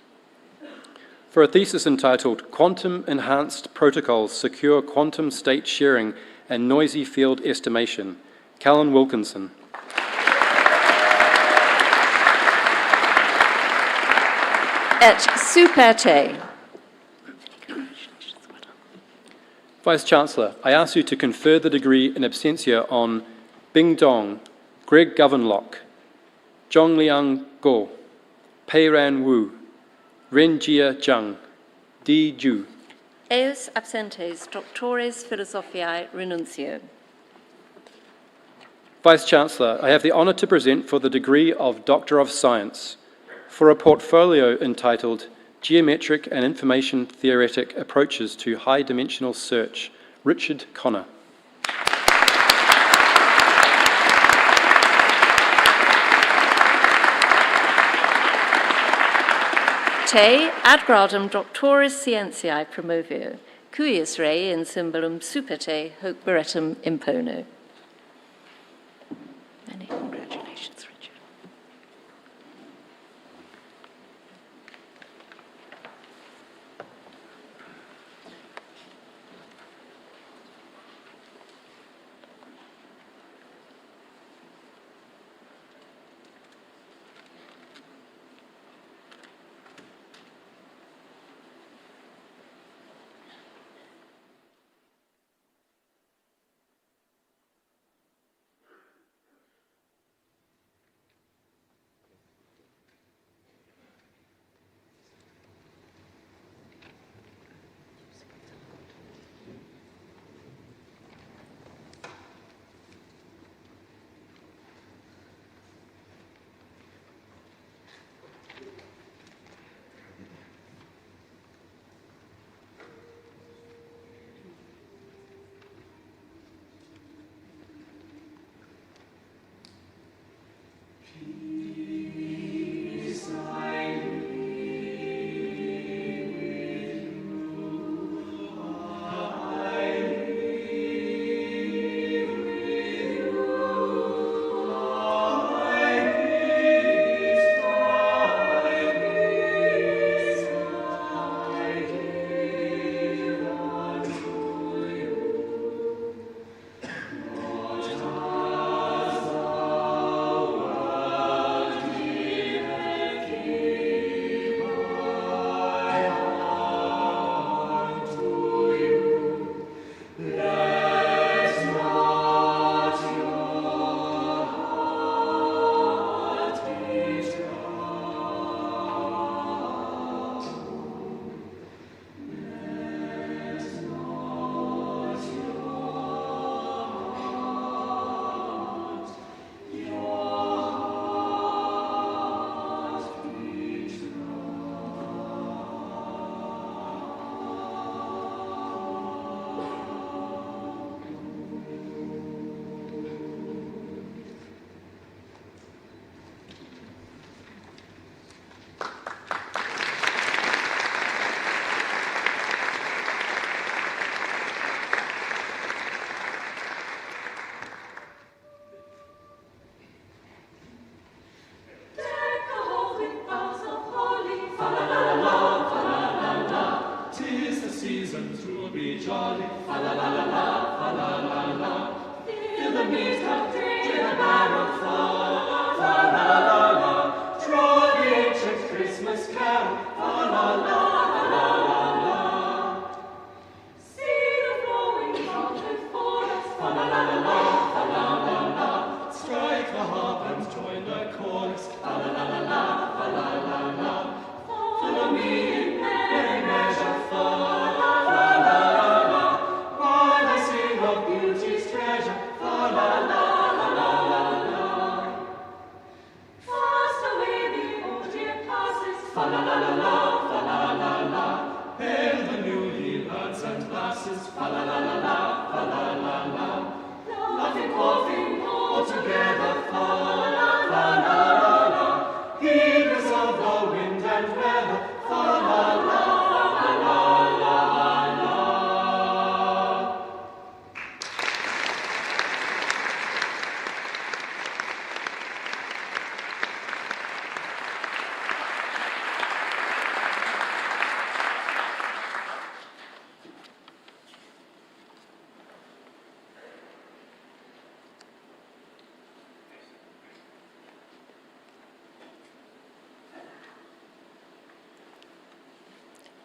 For a thesis entitled Quantum Enhanced Protocols Secure Quantum State Sharing and Noisy Field Estimation, Callan Wilkinson. Et super te. Vice-Chancellor, I ask you to confer the degree in absentia on Bing Dong, Greg Govenlock, Zhongliang Guo, Pei Ran Wu, Ren Jia Zhang, Di Ju. Eos absentes doctores philosophiae renuncio. Vice-Chancellor, I have the honour to present for the degree of Doctor of Science for a portfolio entitled Geometric and Information Theoretic Approaches to High-Dimensional Search, Richard Connor. Te ad gradum doctoris scientiae promovio, cuius rei in symbolum super te hoc beretum impono. Many congratulations, Richard.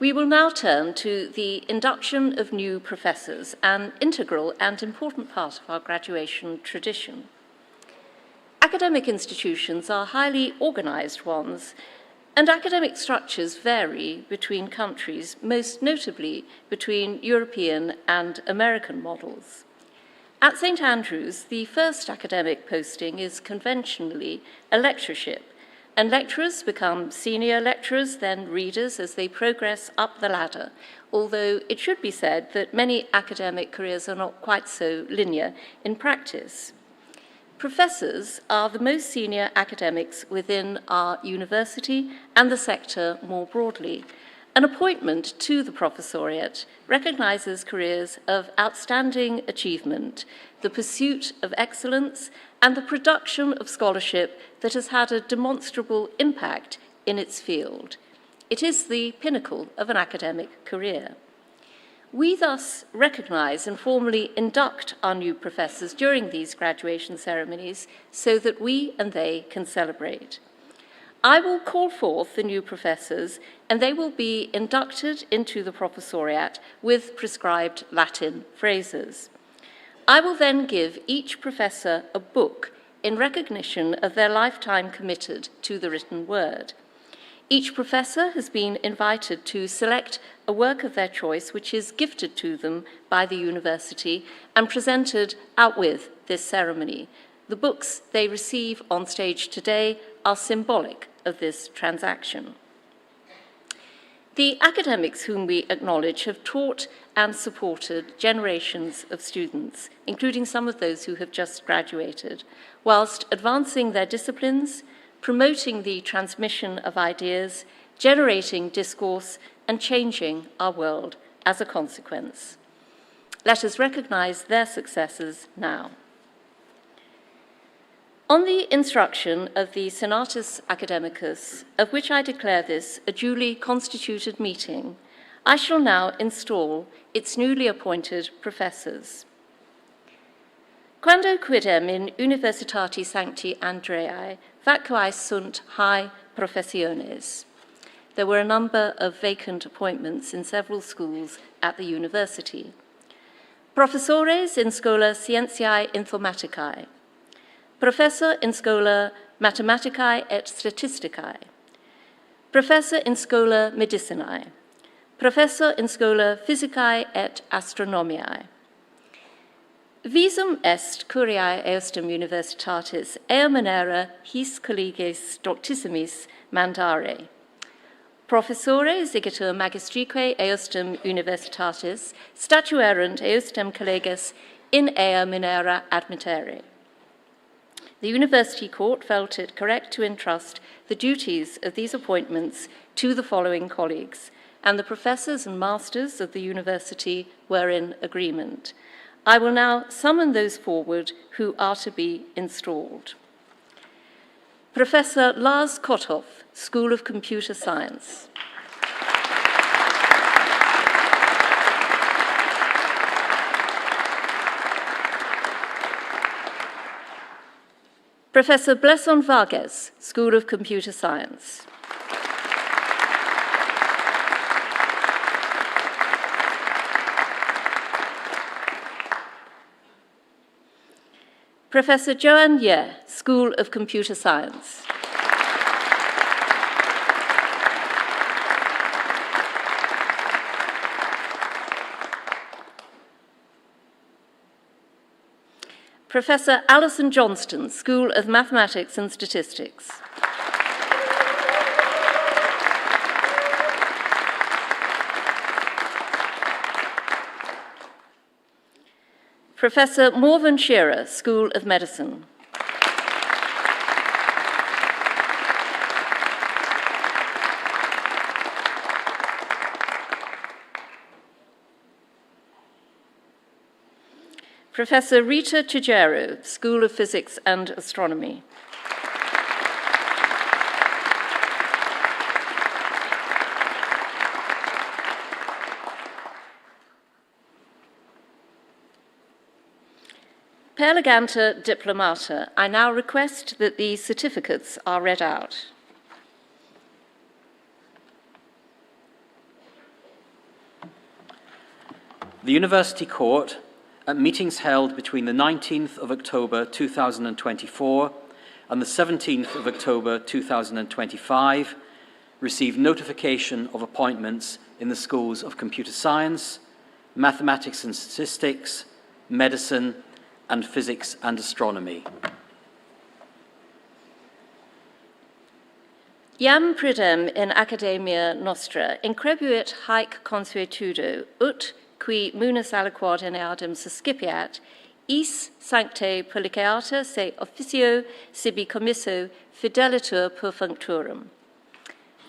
We will now turn to the induction of new professors, an integral and important part of our graduation tradition. Academic institutions are highly organised ones, and academic structures vary between countries, most notably between European and American models. At St Andrews, the first academic posting is conventionally a lectureship, and lecturers become senior lecturers, then readers as they progress up the ladder, although it should be said that many academic careers are not quite so linear in practice. Professors are the most senior academics within our university and the sector more broadly. An appointment to the Professoriate recognises careers of outstanding achievement, the pursuit of excellence, and the production of scholarship that has had a demonstrable impact in its field. It is the pinnacle of an academic career. We thus recognise and formally induct our new professors during these graduation ceremonies so that we and they can celebrate. I will call forth the new professors, and they will be inducted into the Professoriate with prescribed Latin phrases. I will then give each professor a book in recognition of their lifetime committed to the written word. Each professor has been invited to select a work of their choice which is gifted to them by the university and presented out with this ceremony. The books they receive on stage today are symbolic of this transaction. The academics whom we acknowledge have taught and supported generations of students, including some of those who have just graduated, whilst advancing their disciplines, promoting the transmission of ideas, generating discourse, and changing our world as a consequence. Let us recognise their successes now. On the instruction of the Senatus Academicus, of which I declare this a duly constituted meeting, I shall now install its newly appointed professors. Quando quidem in Universitati Sancti Andreae vacuae sunt hae professiones. There were a number of vacant appointments in several schools at the university. Professores in Schola Scientiae Informaticae. Professor in Schola Mathematicae et Statisticae. Professor in Schola Medicinae. Professor in Schola Physicae et Astronomiae. Visum est curiae eustem universitatis ea manera his colleges doctissimis mandare. Professores igitur magistrique eustem universitatis statuerunt eustem colleges in ea manera admittere. The University Court felt it correct to entrust the duties of these appointments to the following colleagues, and the professors and masters of the university were in agreement. I will now summon those forward who are to be installed. Professor Lars Kotthoff, School of Computer Science. Professor Blesson Vargas, School of Computer Science. Professor Joanne Ye, School of Computer Science. Professor Alison Johnston, School of Mathematics and Statistics. Professor Morven Shearer, School of Medicine. Professor Rita Chijero, School of Physics and Astronomy. Per leganta diplomata, I now request that the certificates are read out. The University Court, at meetings held between the 19th of October 2024 and the 17th of October 2025, received notification of appointments in the schools of Computer Science, Mathematics and Statistics, Medicine, and Physics and Astronomy. Iam pridem in academia nostra increbuit haec consuetudo, ut qui munus aliquod eneadem suscipiat, is sancte polliceata se officio sibi commisso fidelitur perfunctorum.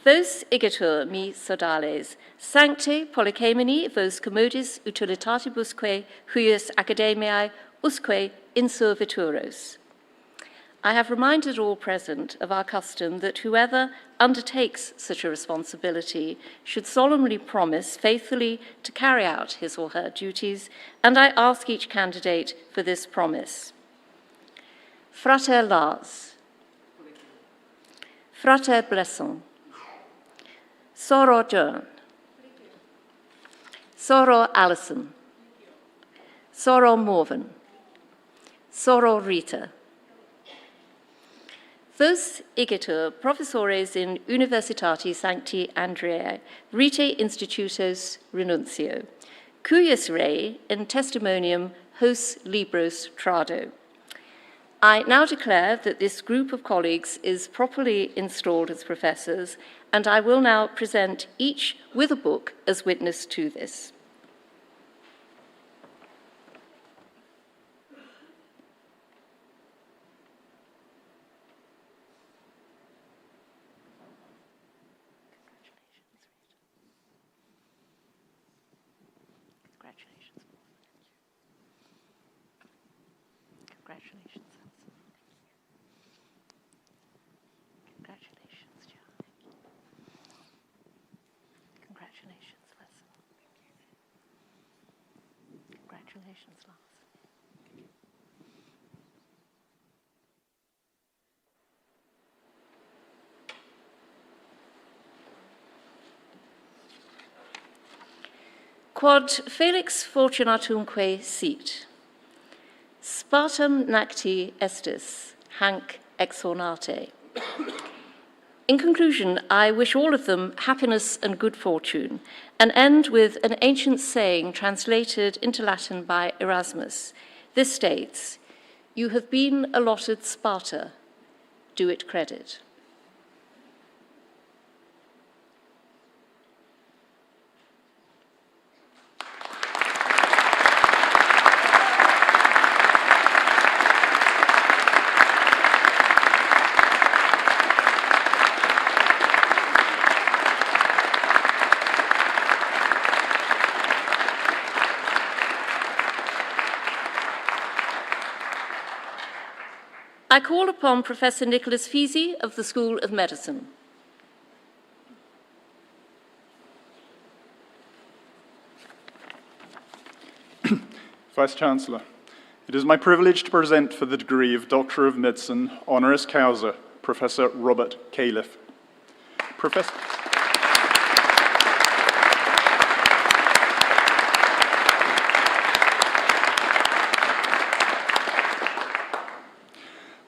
Vos igitur mi sodales, sancte pollicemini vos commodis utilitatibusque huius academiae usque inservituros. I have reminded all present of our custom that whoever undertakes such a responsibility should solemnly promise faithfully to carry out his or her duties, and I ask each candidate for this promise. Frater Lars, Frater Blesson, Soror John, Soror Alison, Soror Morven, Soror Rita. Vos igitur professores in Universitati Sancti Andreae, Rite Institutos Renuntio, cuius rei in testimonium hos libros trado. I now declare that this group of colleagues is properly installed as professors, and I will now present each with a book as witness to this. Congratulations. Congratulations, John. Congratulations, Les. Congratulations, Lars. Quod Felix fortunatumque sit. Spartam nacti estis, hanc exornate. In conclusion, I wish all of them happiness and good fortune, and end with an ancient saying translated into Latin by Erasmus. This states, "You have been allotted Sparta, do it credit." I call upon Professor Nicholas Feasey of the School of Medicine. Vice-Chancellor, it is my privilege to present for the degree of Doctor of Medicine, honoris causa, Professor Robert Califf.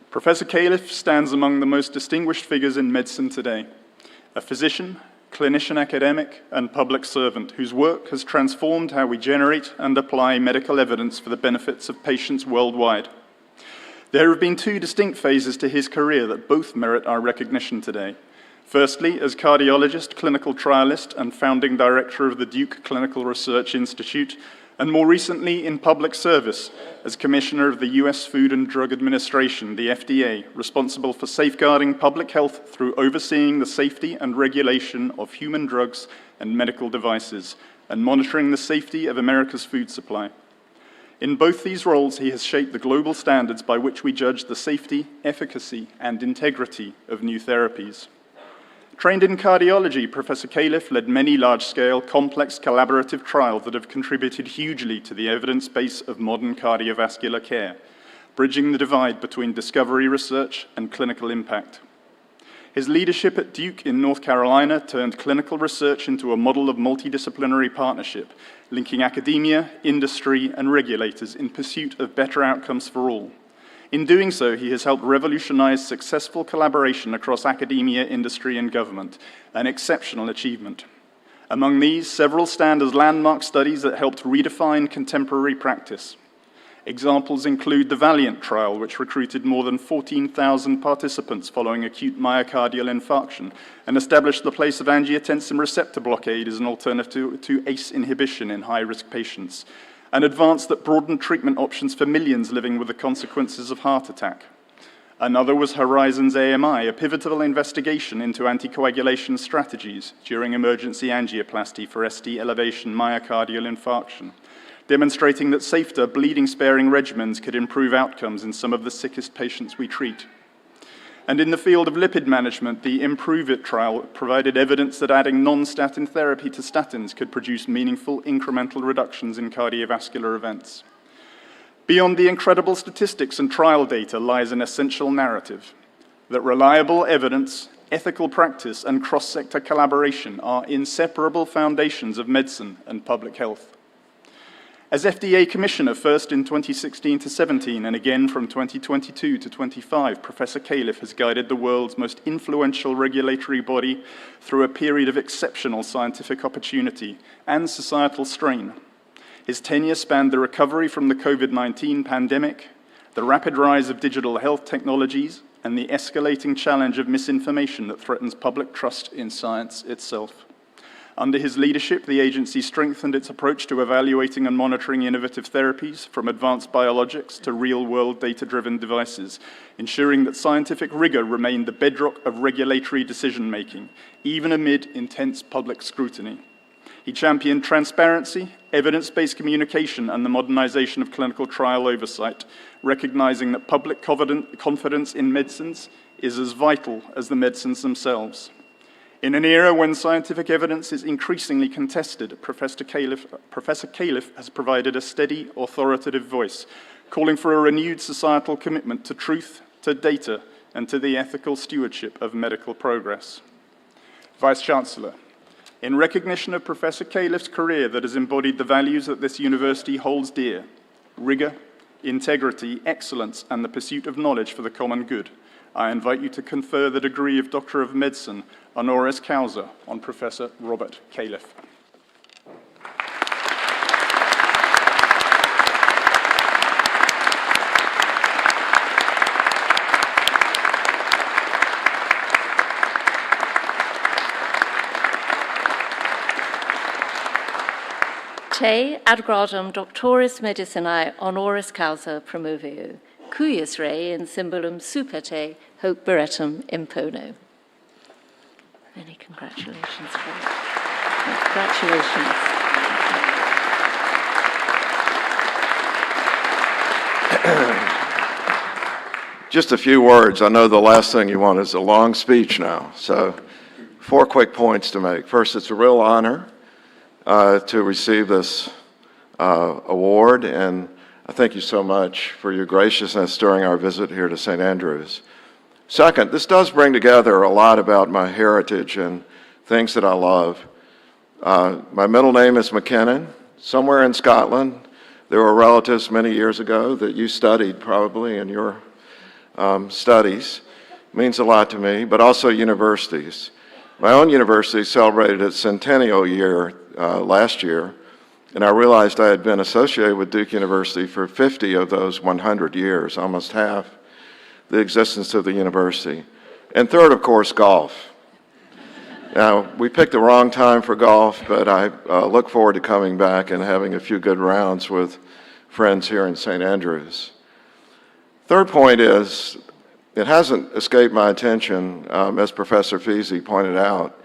Professor Califf stands among the most distinguished figures in medicine today, a physician, clinician academic, and public servant whose work has transformed how we generate and apply medical evidence for the benefits of patients worldwide. There have been two distinct phases to his career that both merit our recognition today. Firstly, as cardiologist, clinical trialist, and founding director of the Duke Clinical Research Institute, and more recently in public service as Commissioner of the US Food and Drug Administration, the FDA, responsible for safeguarding public health through overseeing the safety and regulation of human drugs and medical devices, and monitoring the safety of America's food supply. In both these roles, he has shaped the global standards by which we judge the safety, efficacy, and integrity of new therapies. Trained in cardiology, Professor Califf led many large-scale, complex collaborative trials that have contributed hugely to the evidence base of modern cardiovascular care, bridging the divide between discovery research and clinical impact. His leadership at Duke in North Carolina turned clinical research into a model of multidisciplinary partnership, linking academia, industry, and regulators in pursuit of better outcomes for all. In doing so, he has helped revolutionize successful collaboration across academia, industry, and government, an exceptional achievement. Among these, several stand as landmark studies that helped redefine contemporary practice. Examples include the Valiant trial, which recruited more than 14,000 participants following acute myocardial infarction and established the place of angiotensin receptor blockade as an alternative to ACE inhibition in high-risk patients, an advance that broadened treatment options for millions living with the consequences of heart attack. Another was Horizons AMI, a pivotal investigation into anticoagulation strategies during emergency angioplasty for ST elevation myocardial infarction, demonstrating that safer, bleeding-sparing regimens could improve outcomes in some of the sickest patients we treat. And in the field of lipid management, the Improve It trial provided evidence that adding non-statin therapy to statins could produce meaningful incremental reductions in cardiovascular events. Beyond the incredible statistics and trial data lies an essential narrative that reliable evidence, ethical practice, and cross-sector collaboration are inseparable foundations of medicine and public health. As FDA Commissioner, first in 2016 to 17, and again from 2022 to 25, Professor Califf has guided the world's most influential regulatory body through a period of exceptional scientific opportunity and societal strain. His tenure spanned the recovery from the COVID-19 pandemic, the rapid rise of digital health technologies, and the escalating challenge of misinformation that threatens public trust in science itself. Under his leadership, the agency strengthened its approach to evaluating and monitoring innovative therapies, from advanced biologics to real-world data-driven devices, ensuring that scientific rigor remained the bedrock of regulatory decision-making, even amid intense public scrutiny. He championed transparency, evidence-based communication, and the modernization of clinical trial oversight, recognizing that public confidence in medicines is as vital as the medicines themselves. In an era when scientific evidence is increasingly contested, Professor Califf has provided a steady, authoritative voice, calling for a renewed societal commitment to truth, to data, and to the ethical stewardship of medical progress. Vice-Chancellor, in recognition of Professor Califf's career that has embodied the values that this university holds dear, rigor, integrity, excellence, and the pursuit of knowledge for the common good, I invite you to confer the degree of Doctor of Medicine, honoris causa, on Professor Robert Califf. Te ad gradum doctoris medicinae honoris causa promovio, cuius rei in symbolum super te hoc beretum impono. Many congratulations. Congratulations. Just a few words. I know the last thing you want is a long speech now, so 4 quick points to make. First, it's a real honor to receive this award, and I thank you so much for your graciousness during our visit here to St. Andrews. Second, this does bring together a lot about my heritage and things that I love. My middle name is McKinnon. Somewhere in Scotland, there were relatives many years ago that you studied probably in your studies. It means a lot to me, but also universities. My own university celebrated its centennial year last year, and I realized I had been associated with Duke University for 50 of those 100 years, almost half the existence of the university. And third, of course, golf. Now, we picked the wrong time for golf, but I look forward to coming back and having a few good rounds with friends here in St. Andrews. Third point is, it hasn't escaped my attention, as Professor Feasey pointed out,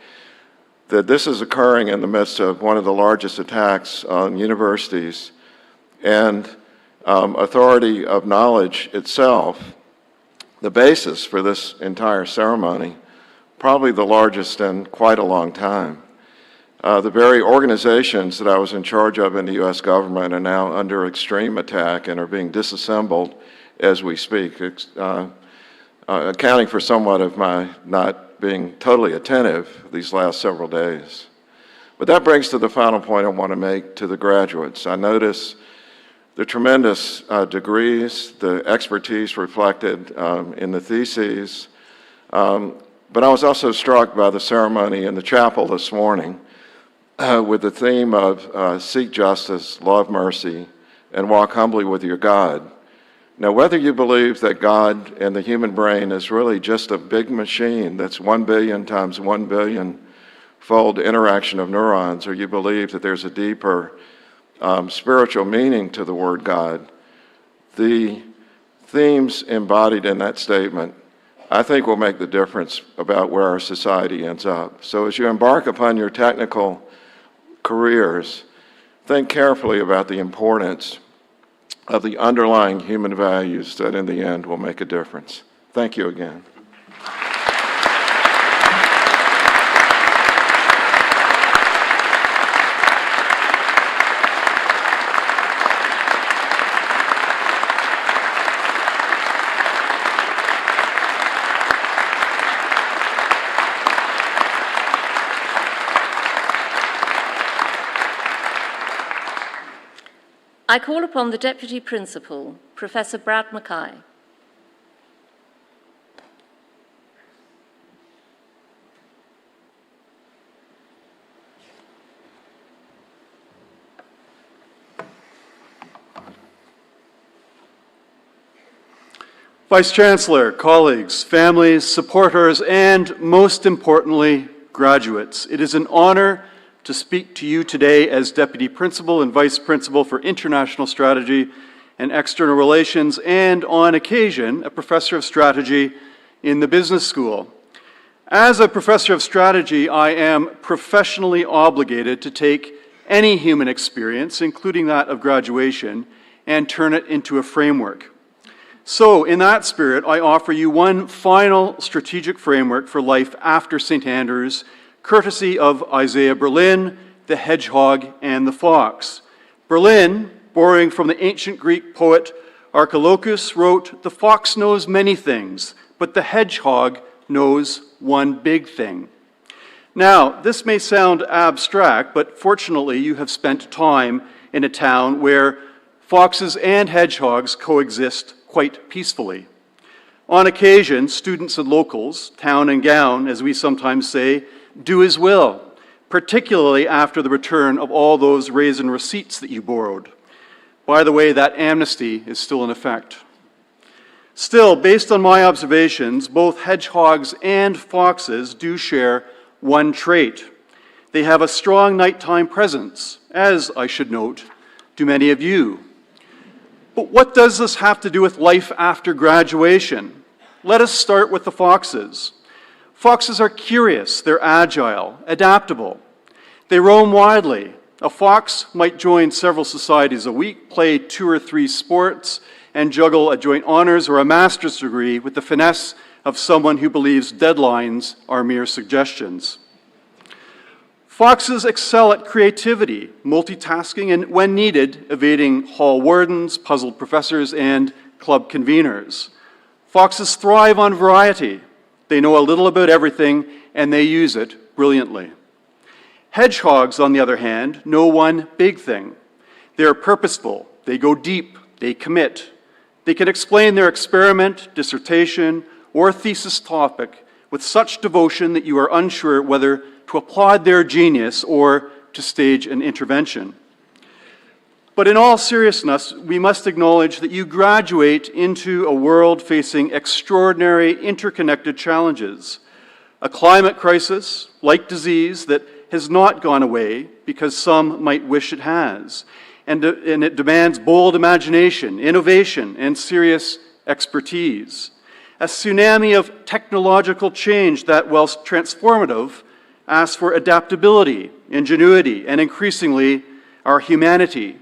that this is occurring in the midst of one of the largest attacks on universities and authority of knowledge itself, the basis for this entire ceremony, probably the largest in quite a long time. The very organizations that I was in charge of in the U.S. government are now under extreme attack and are being disassembled as we speak, accounting for somewhat of my not being totally attentive these last several days. But that brings to the final point I want to make to the graduates. I notice the tremendous degrees, the expertise reflected in the theses, but I was also struck by the ceremony in the chapel this morning with the theme of seek justice, love mercy, and walk humbly with your God. Now, whether you believe that God and the human brain is really just a big machine that's 1 billion times 1 billion fold interaction of neurons, or you believe that there's a deeper spiritual meaning to the word God, the themes embodied in that statement, I think, will make the difference about where our society ends up. So as you embark upon your technical careers, think carefully about the importance of the underlying human values that in the end will make a difference. Thank you again. I call upon the Deputy Principal, Professor Brad Mackay. Vice-Chancellor, colleagues, families, supporters, and most importantly, graduates, it is an honor to speak to you today as Deputy Principal and Vice Principal for International Strategy and External Relations, and on occasion, a Professor of Strategy in the Business School. As a Professor of Strategy, I am professionally obligated to take any human experience, including that of graduation, and turn it into a framework. So, in that spirit, I offer you one final strategic framework for life after St. Andrews, courtesy of Isaiah Berlin, the hedgehog and the fox. Berlin, borrowing from the ancient Greek poet Archilochus, wrote, "The fox knows many things, but the hedgehog knows one big thing." Now, this may sound abstract, but fortunately you have spent time in a town where foxes and hedgehogs coexist quite peacefully. On occasion, students and locals, town and gown, as we sometimes say, do as will, particularly after the return of all those raisin receipts that you borrowed. By the way, that amnesty is still in effect. Still, based on my observations, both hedgehogs and foxes do share one trait. They have a strong nighttime presence, as I should note, do many of you. But what does this have to do with life after graduation? Let us start with the foxes. Foxes are curious, they're agile, adaptable. They roam widely. A fox might join several societies a week, play 2 or 3 sports, and juggle a joint honors or a master's degree with the finesse of someone who believes deadlines are mere suggestions. Foxes excel at creativity, multitasking, and when needed, evading hall wardens, puzzled professors, and club conveners. Foxes thrive on variety. They know a little about everything, and they use it brilliantly. Hedgehogs, on the other hand, know one big thing. They're purposeful, they go deep, they commit. They can explain their experiment, dissertation, or thesis topic with such devotion that you are unsure whether to applaud their genius or to stage an intervention. But in all seriousness, we must acknowledge that you graduate into a world facing extraordinary interconnected challenges. A climate crisis, like disease, that has not gone away because some might wish it has. And it demands bold imagination, innovation, and serious expertise. A tsunami of technological change that, whilst transformative, asks for adaptability, ingenuity, and increasingly, our humanity.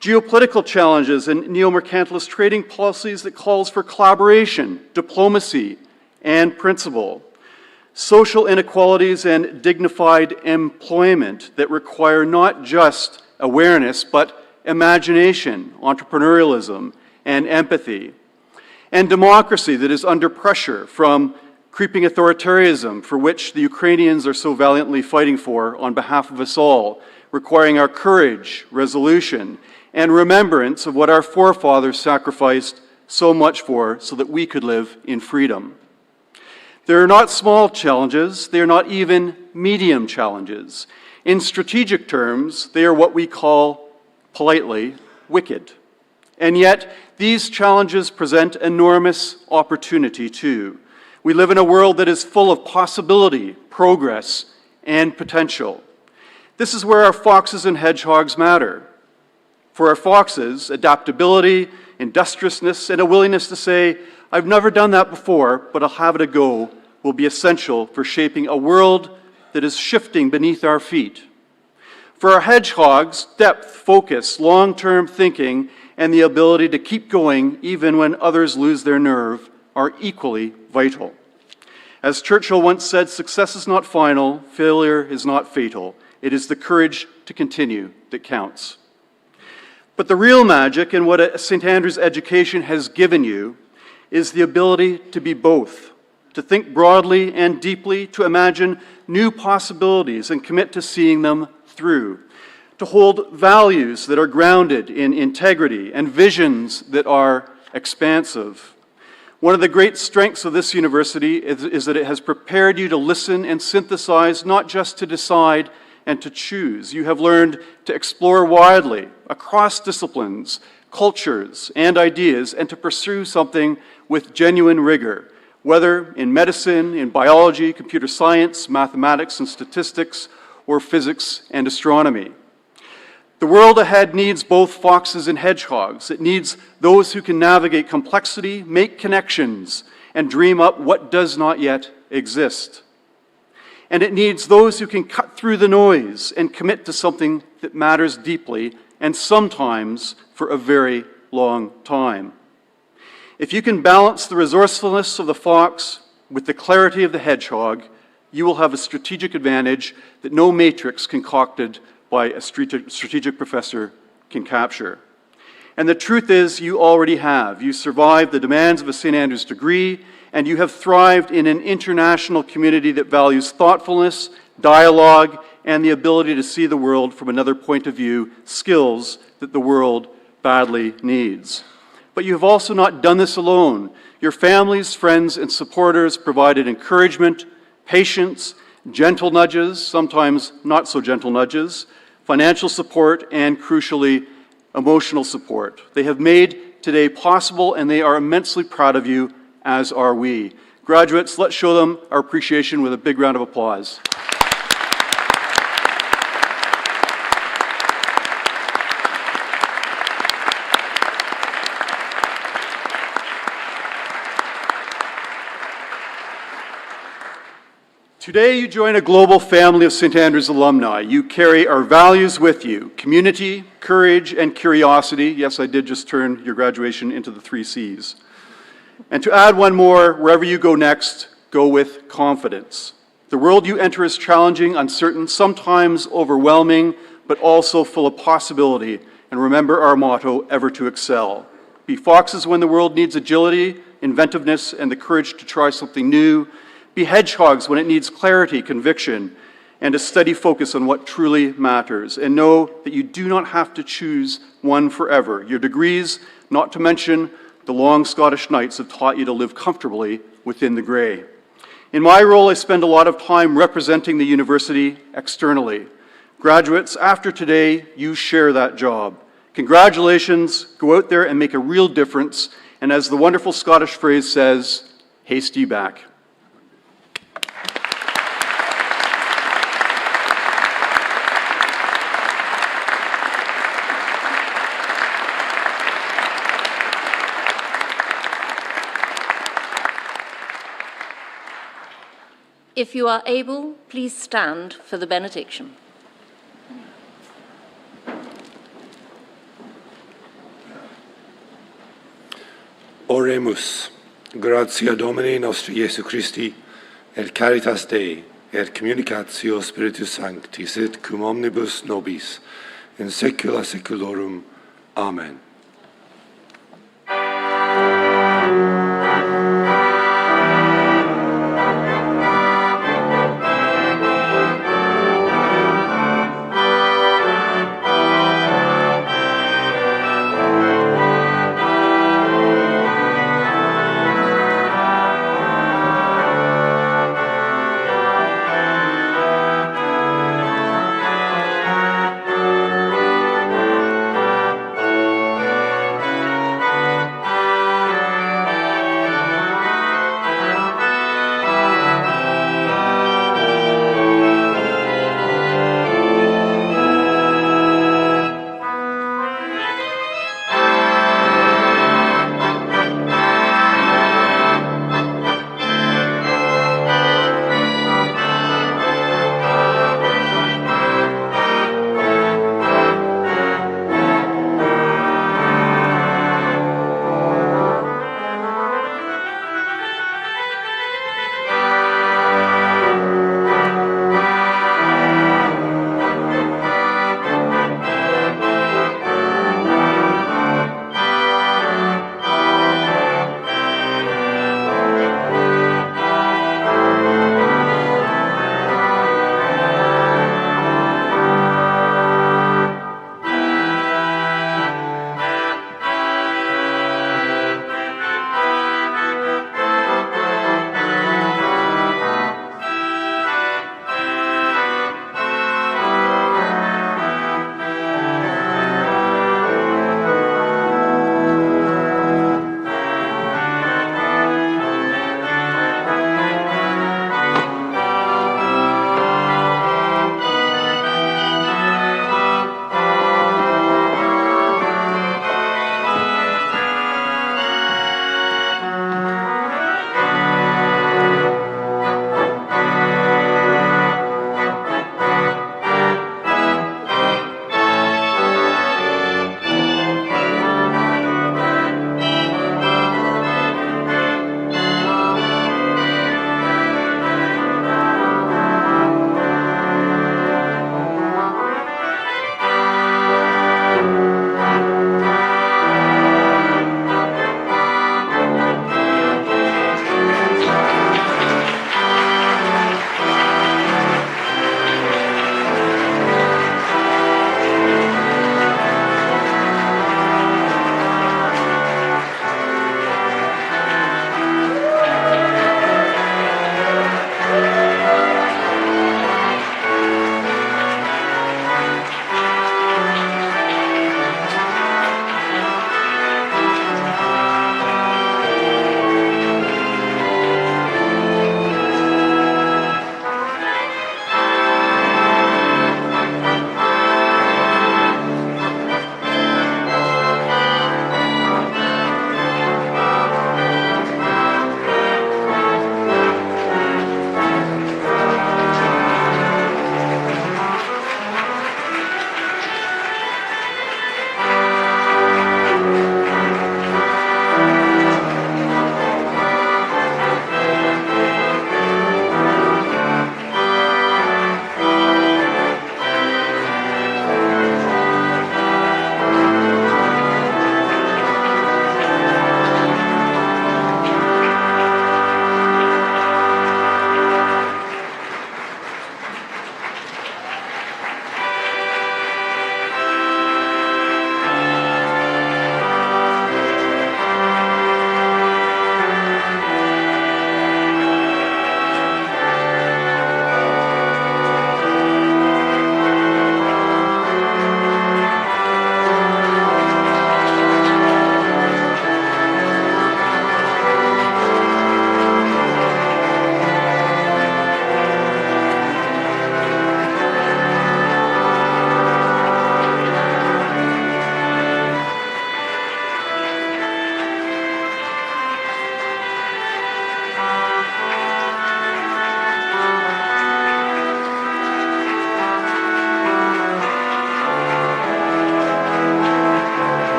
Geopolitical challenges and neo-mercantilist trading policies that calls for collaboration, diplomacy, and principle. Social inequalities and dignified employment that require not just awareness, but imagination, entrepreneurialism, and empathy. And democracy that is under pressure from creeping authoritarianism for which the Ukrainians are so valiantly fighting for on behalf of us all, requiring our courage, resolution, and remembrance of what our forefathers sacrificed so much for so that we could live in freedom. They are not small challenges, they are not even medium challenges. In strategic terms, they are what we call, politely, wicked. And yet, these challenges present enormous opportunity too. We live in a world that is full of possibility, progress, and potential. This is where our foxes and hedgehogs matter. For our foxes, adaptability, industriousness, and a willingness to say, I've never done that before, but I'll have it a go, will be essential for shaping a world that is shifting beneath our feet. For our hedgehogs, depth, focus, long-term thinking, and the ability to keep going even when others lose their nerve are equally vital. As Churchill once said, success is not final, failure is not fatal. It is the courage to continue that counts. But the real magic in what a St. Andrew's education has given you is the ability to be both, to think broadly and deeply, to imagine new possibilities and commit to seeing them through, to hold values that are grounded in integrity and visions that are expansive. One of the great strengths of this university is that it has prepared you to listen and synthesize, not just to decide and to choose. You have learned to explore widely, across disciplines, cultures, and ideas, and to pursue something with genuine rigor, whether in medicine, in biology, computer science, mathematics and statistics, or physics and astronomy. The world ahead needs both foxes and hedgehogs. It needs those who can navigate complexity, make connections, and dream up what does not yet exist. And it needs those who can cut through the noise and commit to something that matters deeply, and sometimes for a very long time. If you can balance the resourcefulness of the fox with the clarity of the hedgehog, you will have a strategic advantage that no matrix concocted by a strategic professor can capture. And the truth is, you already have. You survived the demands of a St. Andrew's degree, and you have thrived in an international community that values thoughtfulness, dialogue, and the ability to see the world from another point of view, skills that the world badly needs. But you have also not done this alone. Your families, friends, and supporters provided encouragement, patience, gentle nudges, sometimes not so gentle nudges, financial support, and crucially, emotional support. They have made today possible, and they are immensely proud of you, as are we. Graduates, let's show them our appreciation with a big round of applause. Today, you join a global family of St. Andrew's alumni. You carry our values with you: community, courage, and curiosity. Yes, I did just turn your graduation into the 3 C's. And to add one more, wherever you go next, go with confidence. The world you enter is challenging, uncertain, sometimes overwhelming, but also full of possibility. And remember our motto, ever to excel. Be foxes when the world needs agility, inventiveness, and the courage to try something new. Be hedgehogs when it needs clarity, conviction, and a steady focus on what truly matters. And know that you do not have to choose one forever. Your degrees, not to mention the long Scottish nights, have taught you to live comfortably within the grey. In my role, I spend a lot of time representing the university externally. Graduates, after today, you share that job. Congratulations, go out there and make a real difference. And as the wonderful Scottish phrase says, haste ye back. If you are able, please stand for the benediction. Oremus, gratia Domini nostri Iesu Christi, et caritas Dei, et communicatio Spiritus Sancti, sit cum omnibus nobis, in saecula saeculorum. Amen.